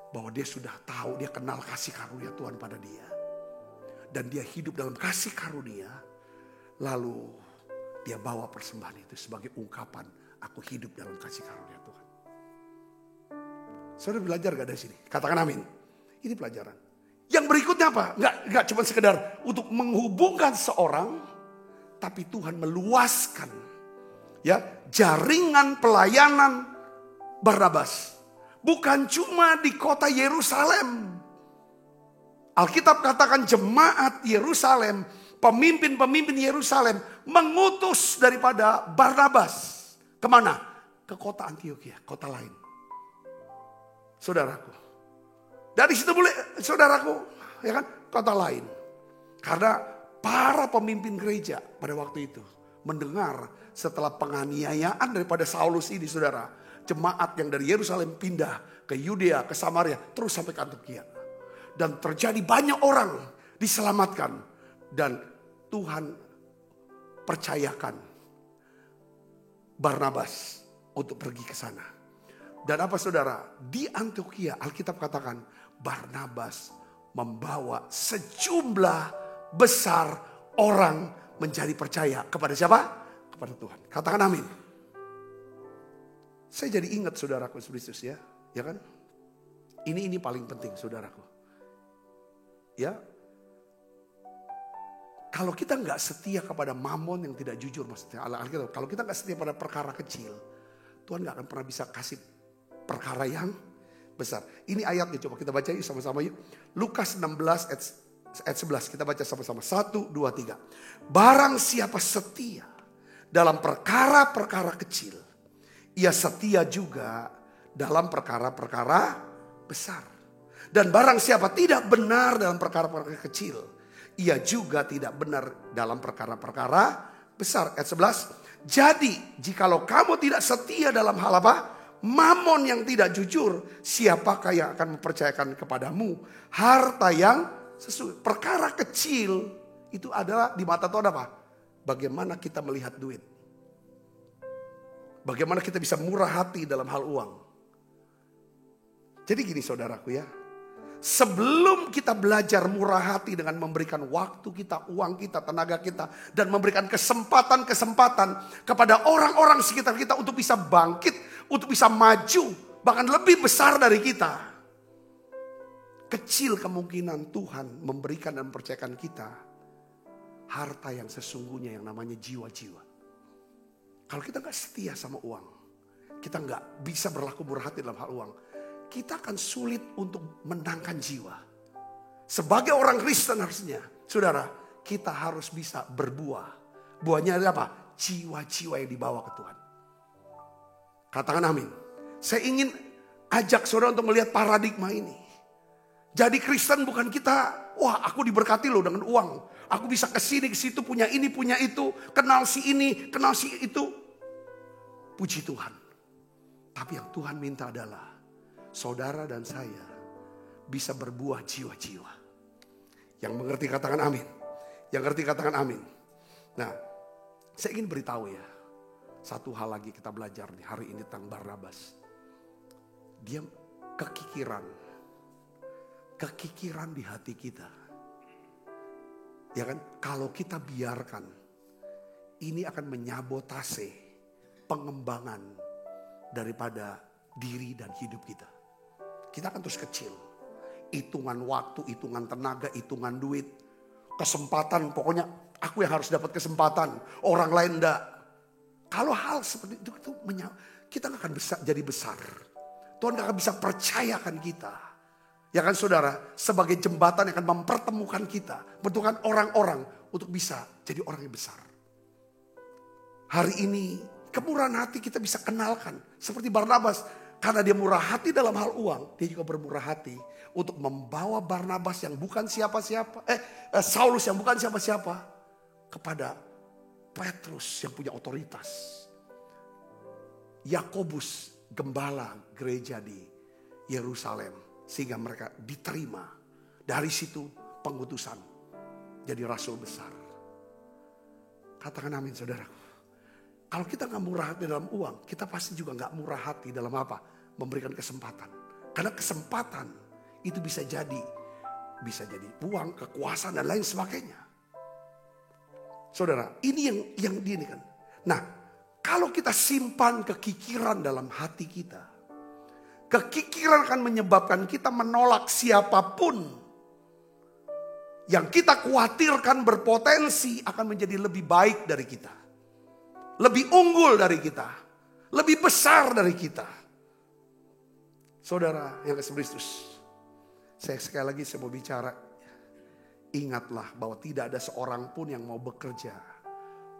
bahwa dia sudah tahu, dia kenal kasih karunia Tuhan pada dia. Dan dia hidup dalam kasih karunia. Lalu dia bawa persembahan itu sebagai ungkapan, aku hidup dalam kasih karunia Tuhan. Saudara belajar gak dari sini? Katakan amin. Ini pelajaran. Yang berikutnya apa? Enggak cuma sekedar untuk menghubungkan seorang. Tapi Tuhan meluaskan Ya, jaringan pelayanan Barnabas bukan cuma di kota Yerusalem. Alkitab katakan jemaat Yerusalem, pemimpin-pemimpin Yerusalem mengutus daripada Barnabas. Kemana? Ke kota Antioquia, kota lain. Saudaraku. Dari situ boleh, saudaraku, ya kan, kota lain. Karena para pemimpin gereja pada waktu itu mendengar setelah penganiayaan daripada Saulus ini, saudara, jemaat yang dari Yerusalem pindah ke Yudea, ke Samaria, terus sampai ke Antioquia. Dan terjadi banyak orang diselamatkan. Dan Tuhan percayakan Barnabas untuk pergi ke sana. Dan apa saudara? Di Antioquia Alkitab katakan Barnabas membawa sejumlah besar orang menjadi percaya kepada siapa? Kepada Tuhan. Katakan amin. Saya jadi ingat saudaraku Kristus ya. Ya kan? Ini paling penting saudaraku. Ya, kalau kita nggak setia kepada mamon yang tidak jujur, maksudnya kalau kita nggak setia pada perkara kecil, Tuhan nggak akan pernah bisa kasih perkara yang besar. Ini ayatnya, coba kita baca yuk sama-sama yuk. Lukas 16 ayat 11, kita baca sama-sama. 1, 2, 3. Barang siapa setia dalam perkara-perkara kecil, ia setia juga dalam perkara-perkara besar. Dan barang siapa tidak benar dalam perkara-perkara kecil, ia juga tidak benar dalam perkara-perkara besar. Ayat 11. Jadi jikalau kamu tidak setia dalam hal apa? Mamon yang tidak jujur, siapakah yang akan mempercayakan kepadamu harta yang sesuai? Perkara kecil itu adalah di mata Tuhan apa? Bagaimana kita melihat duit. Bagaimana kita bisa murah hati dalam hal uang. Jadi gini saudaraku ya. Sebelum kita belajar murah hati dengan memberikan waktu kita, uang kita, tenaga kita. Dan memberikan kesempatan-kesempatan kepada orang-orang sekitar kita untuk bisa bangkit, untuk bisa maju. Bahkan lebih besar dari kita. Kecil kemungkinan Tuhan memberikan dan mempercayakan kita harta yang sesungguhnya yang namanya jiwa-jiwa. Kalau kita gak setia sama uang, kita gak bisa berlaku murah hati dalam hal uang, kita akan sulit untuk menangkan jiwa. Sebagai orang Kristen harusnya, saudara, kita harus bisa berbuah. Buahnya adalah apa? Jiwa-jiwa yang dibawa ke Tuhan. Katakan amin. Saya ingin ajak saudara untuk melihat paradigma ini. Jadi Kristen bukan kita, wah aku diberkati loh dengan uang. Aku bisa ke sini, ke situ, punya ini, punya itu. Kenal si ini, kenal si itu. Puji Tuhan. Tapi yang Tuhan minta adalah saudara dan saya bisa berbuah jiwa-jiwa. Yang mengerti katakan amin. Yang ngerti katakan amin. Nah, saya ingin beritahu ya. Satu hal lagi kita belajar nih hari ini tentang Barnabas. Dia kekikiran. Kekikiran di hati kita. Ya kan? Kalau kita biarkan, ini akan menyabotase pengembangan daripada diri dan hidup kita. Kita akan terus kecil. Hitungan waktu, hitungan tenaga, hitungan duit. Kesempatan, pokoknya aku yang harus dapat kesempatan. Orang lain enggak. Kalau hal seperti itu kita gak akan bisa jadi besar. Tuhan gak akan bisa percayakan kita. Ya kan saudara, sebagai jembatan yang akan mempertemukan kita. Mempertemukan orang-orang untuk bisa jadi orang yang besar. Hari ini kemurahan hati kita bisa kenalkan. Seperti Barnabas. Karena dia murah hati dalam hal uang, dia juga bermurah hati untuk membawa Barnabas yang bukan siapa-siapa, Saulus yang bukan siapa-siapa, kepada Petrus yang punya otoritas. Yakobus, gembala gereja di Yerusalem, sehingga mereka diterima. Dari situ pengutusan jadi rasul besar. Katakan amin saudaraku. Kalau kita gak murah hati dalam uang, kita pasti juga gak murah hati dalam apa? Memberikan kesempatan. Karena kesempatan itu bisa jadi uang, kekuasaan dan lain sebagainya. Saudara, ini yang ini kan. Nah, kalau kita simpan kekikiran dalam hati kita, kekikiran akan menyebabkan kita menolak siapapun yang kita khawatirkan berpotensi akan menjadi lebih baik dari kita. lebih unggul dari kita, lebih besar dari kita. Saudara yang kasih Kristus, sekali lagi saya mau bicara, ingatlah bahwa tidak ada seorang pun yang mau bekerja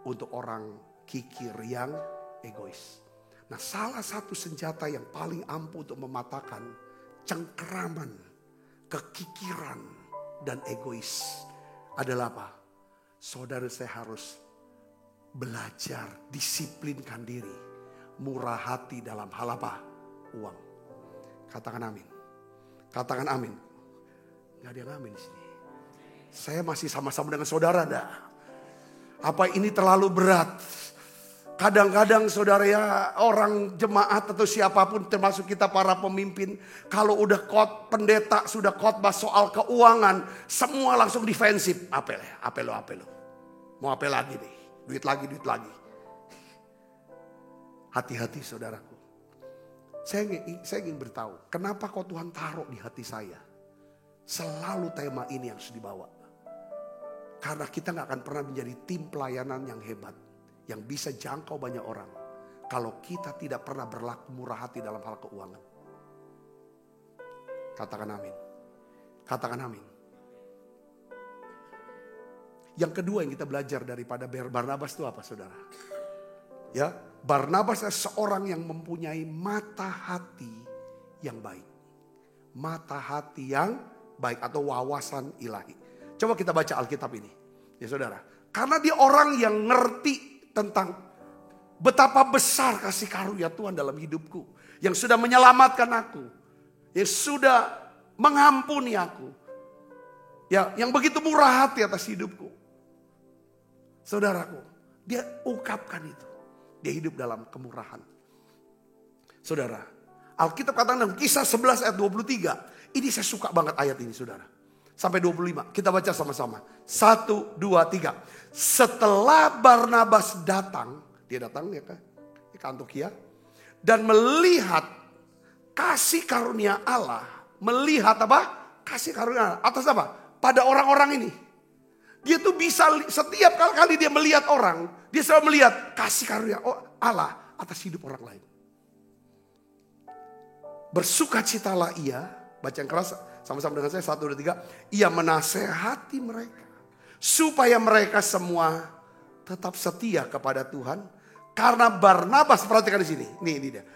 untuk orang kikir yang egois. Nah, salah satu senjata yang paling ampuh untuk mematahkan cengkeraman, kekikiran, dan egois adalah apa? Saudara, saya harus belajar, disiplinkan diri, murah hati dalam hal apa? Uang. Katakan amin. Katakan amin. Gak ada yang amin di sini. Saya masih sama-sama dengan saudara dah. Apa ini terlalu berat? Kadang-kadang saudara ya, orang jemaat atau siapapun termasuk kita para pemimpin, kalau udah pendeta sudah khotbah soal keuangan, semua langsung defensif. Apel lo. Mau apel lagi nih. Duit lagi. Hati-hati saudaraku. Saya ingin beritahu, kenapa kok Tuhan taruh di hati saya selalu tema ini yang harus dibawa. Karena kita gak akan pernah menjadi tim pelayanan yang hebat, yang bisa jangkau banyak orang, kalau kita tidak pernah berlaku murah hati dalam hal keuangan. Katakan amin. Katakan amin. Yang kedua yang kita belajar daripada Barnabas itu apa, saudara? Ya, Barnabas adalah seorang yang mempunyai mata hati yang baik. Mata hati yang baik atau wawasan ilahi. Coba kita baca Alkitab ini. Ya saudara. Karena dia orang yang ngerti tentang betapa besar kasih karunia Tuhan dalam hidupku. Yang sudah menyelamatkan aku. Yang sudah mengampuni aku. Ya, yang begitu murah hati atas hidupku. Saudaraku, dia ungkapkan itu. Dia hidup dalam kemurahan. Saudara, Alkitab katakan dalam Kisah 11 ayat 23. Ini saya suka banget ayat ini, saudara. Sampai 25. Kita baca sama-sama. 1, 2, 3. Setelah Barnabas datang. Dia datang ya ke Antiokhia. Dan melihat kasih karunia Allah. Melihat apa? Kasih karunia Allah. Atas apa? Pada orang-orang ini. Dia tuh bisa setiap kali dia melihat orang. Dia selalu melihat kasih karunia Allah atas hidup orang lain. Bersukacitalah ia. Baca yang keras sama-sama dengan saya. 1, 2, 3. Ia menasehati mereka. Supaya mereka semua tetap setia kepada Tuhan. Karena Barnabas, perhatikan di sini. Ini dia.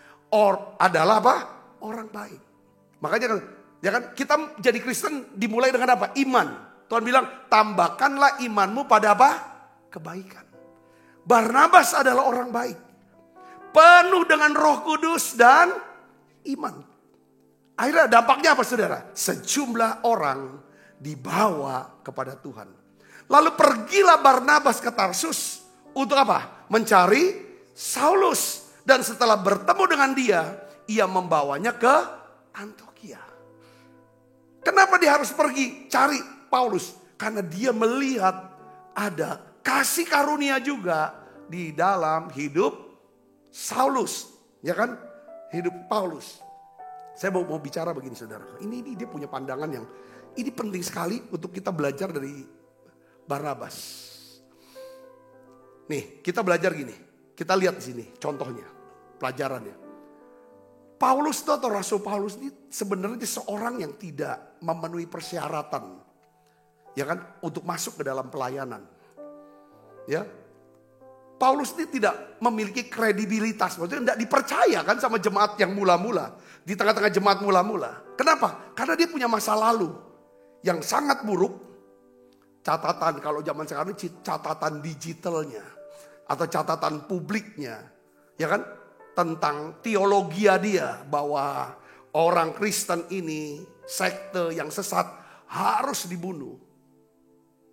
Adalah apa? Orang baik. Makanya kan kita jadi Kristen dimulai dengan apa? Iman. Tuhan bilang, tambahkanlah imanmu pada apa? Kebaikan. Barnabas adalah orang baik. Penuh dengan Roh Kudus dan iman. Akhirnya dampaknya apa, saudara? Sejumlah orang dibawa kepada Tuhan. Lalu pergilah Barnabas ke Tarsus. Untuk apa? Mencari Saulus. Dan setelah bertemu dengan dia, ia membawanya ke Antiokhia. Kenapa dia harus pergi cari Paulus? Karena dia melihat ada kasih karunia juga di dalam hidup Saulus. Ya kan? Hidup Paulus. Saya mau bicara begini, saudara. Ini dia punya pandangan yang ini penting sekali untuk kita belajar dari Barnabas. Nih, kita belajar gini. Kita lihat di sini contohnya, pelajarannya. Paulus itu atau Rasul Paulus ini sebenarnya seorang yang tidak memenuhi persyaratan. Ya kan, untuk masuk ke dalam pelayanan. Ya, Paulus ini tidak memiliki kredibilitas, maksudnya tidak dipercaya kan sama jemaat yang mula-mula, di tengah-tengah jemaat mula-mula. Kenapa? Karena dia punya masa lalu yang sangat buruk. Catatan kalau zaman sekarang catatan digitalnya atau catatan publiknya, ya kan, tentang teologi dia bahwa orang Kristen ini sekte yang sesat harus dibunuh.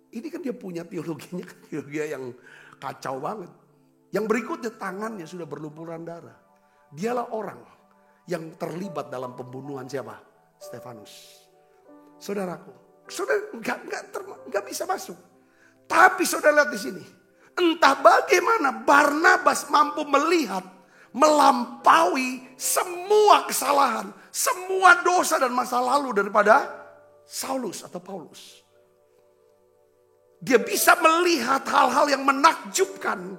Ini kan dia punya teologinya, teologi yang kacau banget. Yang berikutnya tangannya sudah berlumuran darah. Dialah orang yang terlibat dalam pembunuhan siapa? Stefanus. Saudaraku, saudara nggak bisa masuk. Tapi saudara lihat di sini, entah bagaimana Barnabas mampu melihat, melampaui semua kesalahan, semua dosa dan masa lalu daripada Saulus atau Paulus. Dia bisa melihat hal-hal yang menakjubkan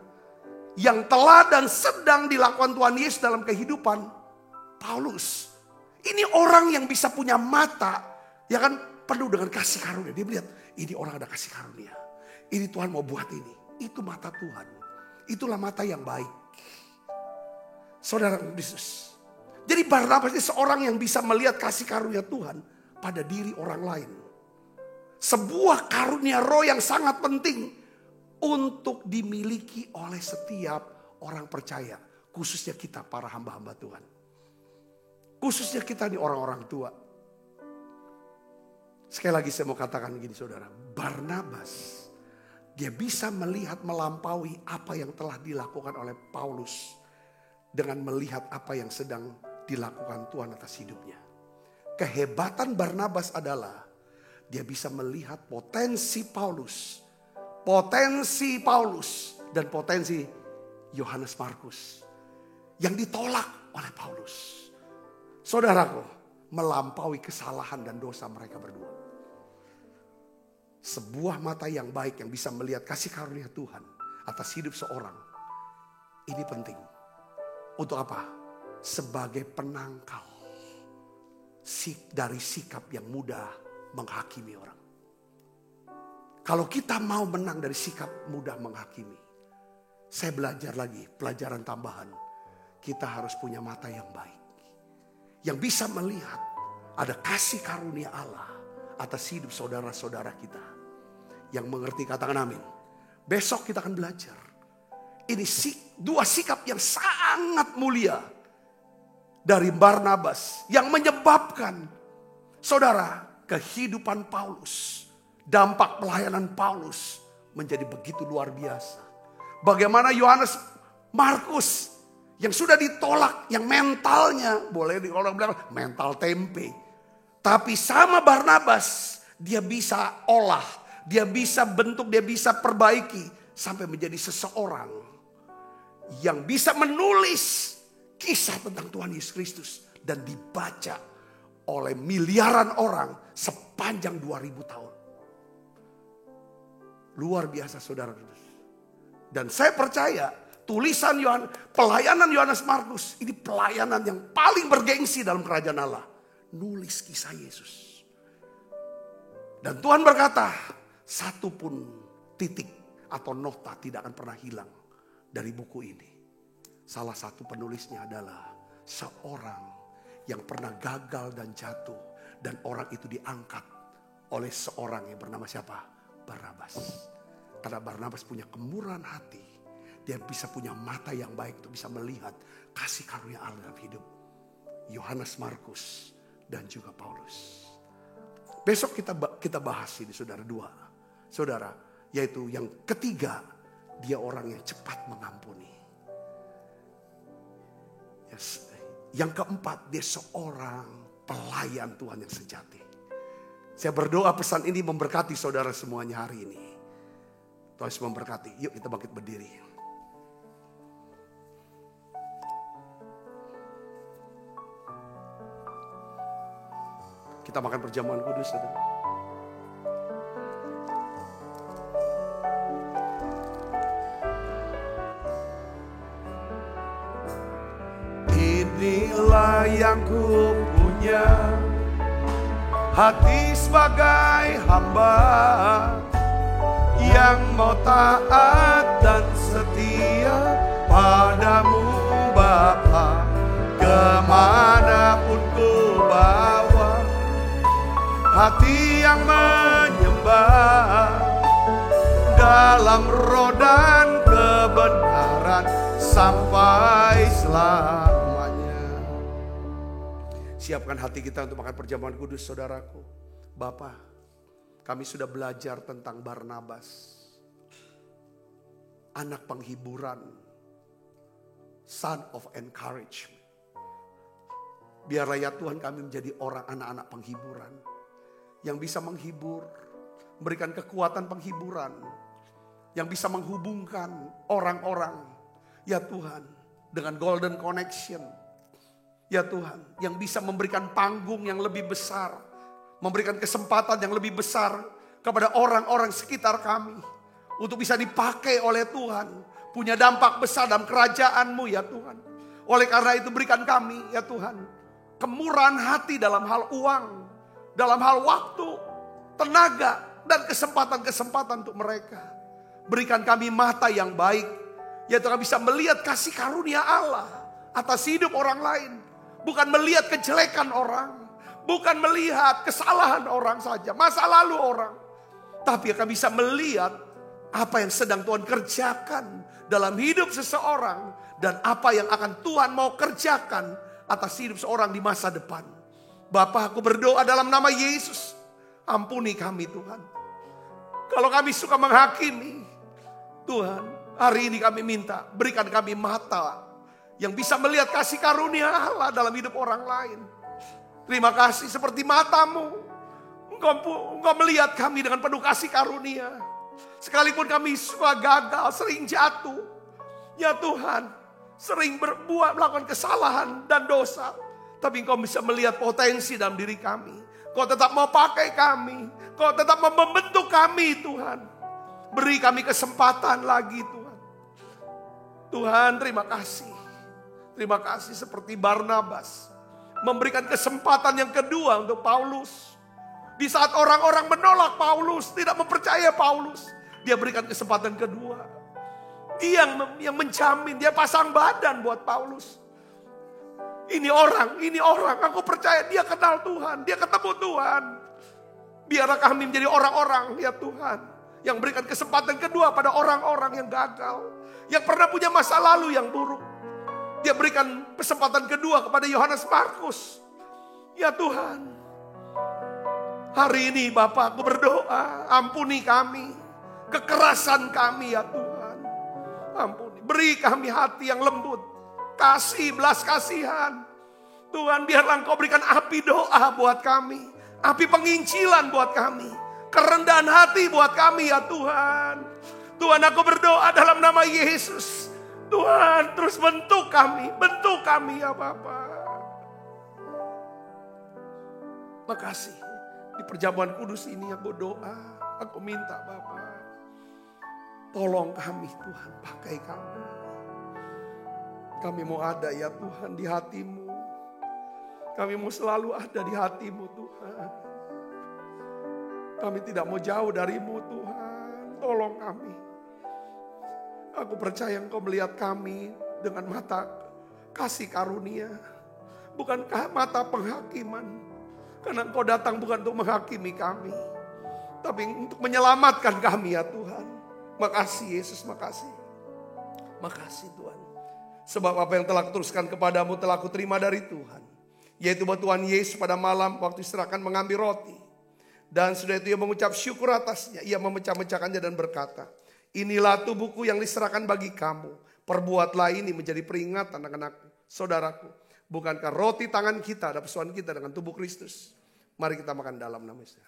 yang telah dan sedang dilakukan Tuhan Yesus dalam kehidupan Paulus. Ini orang yang bisa punya mata, ya kan, penuh dengan kasih karunia. Dia melihat, ini orang ada kasih karunia. Ini Tuhan mau buat ini. Itu mata Tuhan. Itulah mata yang baik. Saudara Yesus. Jadi Barnabas ini seorang yang bisa melihat kasih karunia Tuhan pada diri orang lain. Sebuah karunia roh yang sangat penting untuk dimiliki oleh setiap orang percaya. Khususnya kita para hamba-hamba Tuhan. Khususnya kita nih orang-orang tua. Sekali lagi saya mau katakan gini saudara. Barnabas, dia bisa melihat melampaui apa yang telah dilakukan oleh Paulus. Dengan melihat apa yang sedang dilakukan Tuhan atas hidupnya. Kehebatan Barnabas adalah dia bisa melihat potensi Paulus dan potensi Yohanes Markus yang ditolak oleh Paulus. Saudaraku, melampaui kesalahan dan dosa mereka berdua. Sebuah mata yang baik yang bisa melihat kasih karunia Tuhan atas hidup seorang. Ini penting. Untuk apa? Sebagai penangkal dari sikap yang mudah menghakimi orang. Kalau kita mau menang dari sikap mudah menghakimi, saya belajar lagi, pelajaran tambahan. Kita harus punya mata yang baik. Yang bisa melihat ada kasih karunia Allah atas hidup saudara-saudara kita. Yang mengerti, katakan amin. Besok kita akan belajar. Ini dua sikap yang sangat mulia dari Barnabas yang menyebabkan saudara kehidupan Paulus, dampak pelayanan Paulus menjadi begitu luar biasa. Bagaimana Yohanes Markus yang sudah ditolak, yang mentalnya boleh orang bilang mental tempe, tapi sama Barnabas dia bisa olah, dia bisa bentuk, dia bisa perbaiki sampai menjadi seseorang yang bisa menulis kisah tentang Tuhan Yesus Kristus dan dibaca oleh miliaran orang sepanjang 2000 tahun. Luar biasa saudara. Dan saya percaya tulisan pelayanan Yohanes Markus ini pelayanan yang paling bergengsi dalam kerajaan Allah. Nulis kisah Yesus. Dan Tuhan berkata, satu pun titik atau nota tidak akan pernah hilang dari buku ini. Salah satu penulisnya adalah seorang yang pernah gagal dan jatuh. Dan orang itu diangkat oleh seorang yang bernama siapa? Barnabas. Karena Barnabas punya kemurahan hati. Dia bisa punya mata yang baik untuk bisa melihat kasih karunia Allah dalam hidup Yohanes Markus dan juga Paulus. Besok kita bahas ini saudara dua. Saudara, yaitu yang ketiga, dia orang yang cepat mengampuni. Yang keempat, dia seorang pelayan Tuhan yang sejati. Saya berdoa pesan ini memberkati saudara semuanya hari ini. Tuhan Yesus memberkati. Yuk kita bangkit berdiri. Kita makan perjamuan kudus, saudara. Inilah yang ku punya, hati sebagai hamba yang mau taat dan setia padamu Bapa. Kemanapun ku bawa, hati yang menyembah dalam roh dan kebenaran sampai selamanya. Siapkan hati kita untuk makan perjamuan kudus, saudaraku. Bapa, kami sudah belajar tentang Barnabas, anak penghiburan, son of encouragement. Biarlah ya Tuhan kami menjadi orang anak-anak penghiburan yang bisa menghibur, memberikan kekuatan penghiburan, yang bisa menghubungkan orang-orang, ya Tuhan, dengan golden connection. Ya Tuhan, yang bisa memberikan panggung yang lebih besar, memberikan kesempatan yang lebih besar kepada orang-orang sekitar kami untuk bisa dipakai oleh Tuhan punya dampak besar dalam kerajaan-Mu ya Tuhan. Oleh karena itu berikan kami ya Tuhan kemurahan hati dalam hal uang, dalam hal waktu, tenaga, dan kesempatan-kesempatan untuk mereka. Berikan kami mata yang baik, yaitu kami bisa melihat kasih karunia Allah atas hidup orang lain. Bukan melihat kejelekan orang, bukan melihat kesalahan orang saja, masa lalu orang. Tapi kami bisa melihat apa yang sedang Tuhan kerjakan dalam hidup seseorang. Dan apa yang akan Tuhan mau kerjakan atas hidup seorang di masa depan. Bapa, aku berdoa dalam nama Yesus. Ampuni kami Tuhan. Kalau kami suka menghakimi, Tuhan, hari ini kami minta, berikan kami mata yang bisa melihat kasih karunia Allah dalam hidup orang lain. Terima kasih seperti matamu. Engkau melihat kami dengan penuh kasih karunia. Sekalipun kami suka gagal, sering jatuh. Ya Tuhan, sering melakukan kesalahan dan dosa. Tapi Engkau bisa melihat potensi dalam diri kami. Kau tetap mau pakai kami. Kau tetap mau membentuk kami Tuhan. Beri kami kesempatan lagi Tuhan. Tuhan terima kasih. Terima kasih seperti Barnabas. Memberikan kesempatan yang kedua untuk Paulus. Di saat orang-orang menolak Paulus, tidak mempercaya Paulus. Dia berikan kesempatan kedua. Dia yang menjamin, dia pasang badan buat Paulus. Ini orang, aku percaya dia kenal Tuhan, dia ketemu Tuhan. Biarlah kami menjadi orang-orang ya Tuhan, yang berikan kesempatan kedua pada orang-orang yang gagal, yang pernah punya masa lalu yang buruk. Dia berikan kesempatan kedua kepada Yohanes Markus. Ya Tuhan, hari ini Bapak, aku berdoa, ampuni kami, kekerasan kami ya Tuhan. Ampuni, beri kami hati yang lembut, kasih, belas kasihan. Tuhan, biarlah Engkau berikan api doa buat kami, api penginjilan buat kami, kerendahan hati buat kami ya Tuhan. Tuhan, aku berdoa dalam nama Yesus. Tuhan, terus bentuk kami ya Bapa. Makasih, di perjamuan kudus ini aku doa, aku minta Bapa, tolong kami Tuhan, pakai kami. Kami mau ada ya Tuhan di hati-Mu. Kami mau selalu ada di hati-Mu Tuhan. Kami tidak mau jauh dari-Mu Tuhan. Tolong kami. Aku percaya Engkau melihat kami dengan mata kasih karunia. Bukan mata penghakiman. Karena Engkau datang bukan untuk menghakimi kami. Tapi untuk menyelamatkan kami ya Tuhan. Makasih Yesus, makasih. Makasih Tuhan. Sebab apa yang telah kuteruskan kepadamu telah kuterima dari Tuhan. Yaitu bahwa Tuhan Yesus pada malam waktu diserahkan mengambil roti. Dan sudah itu ia mengucap syukur atasnya. Ia memecah-mecahkannya dan berkata, inilah tubuhku yang diserahkan bagi kamu. Perbuatlah ini menjadi peringatan anak-anakku, saudaraku. Bukankah roti tangan kita ada persoalan kita dengan tubuh Kristus? Mari kita makan dalam nama Yesus.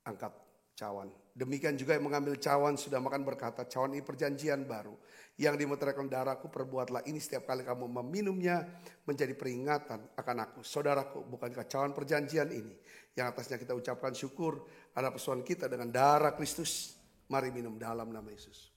Angkat cawan. Demikian juga yang mengambil cawan sudah makan berkata, cawan ini perjanjian baru. Yang dimeteraikan darahku, perbuatlah ini setiap kali kamu meminumnya menjadi peringatan akan aku. Saudaraku, bukankah cawan perjanjian ini yang atasnya kita ucapkan syukur ada persoalan kita dengan darah Kristus. Mari minum dalam nama Yesus.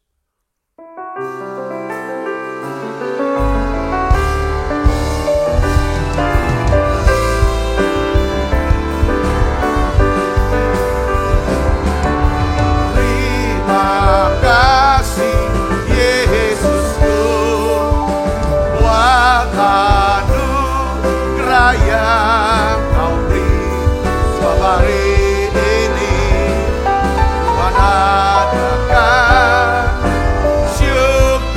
Yang kau beri sebab hari ini Tuhan adakan syukur.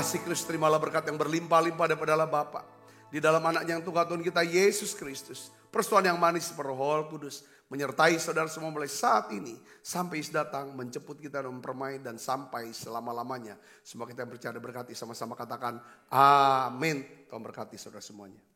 kasih Kristus, terimalah berkat yang berlimpah-limpah daripada Allah Bapa. Di dalam anaknya yang Tuhan kita Yesus Kristus. Persetujuan yang manis Roh Kudus menyertai saudara semua mulai saat ini sampai Yesus datang menjemput kita dan mempermai dan sampai selama-lamanya. Semua kita yang percaya berkati sama-sama katakan amin. Tuhan berkati saudara semuanya.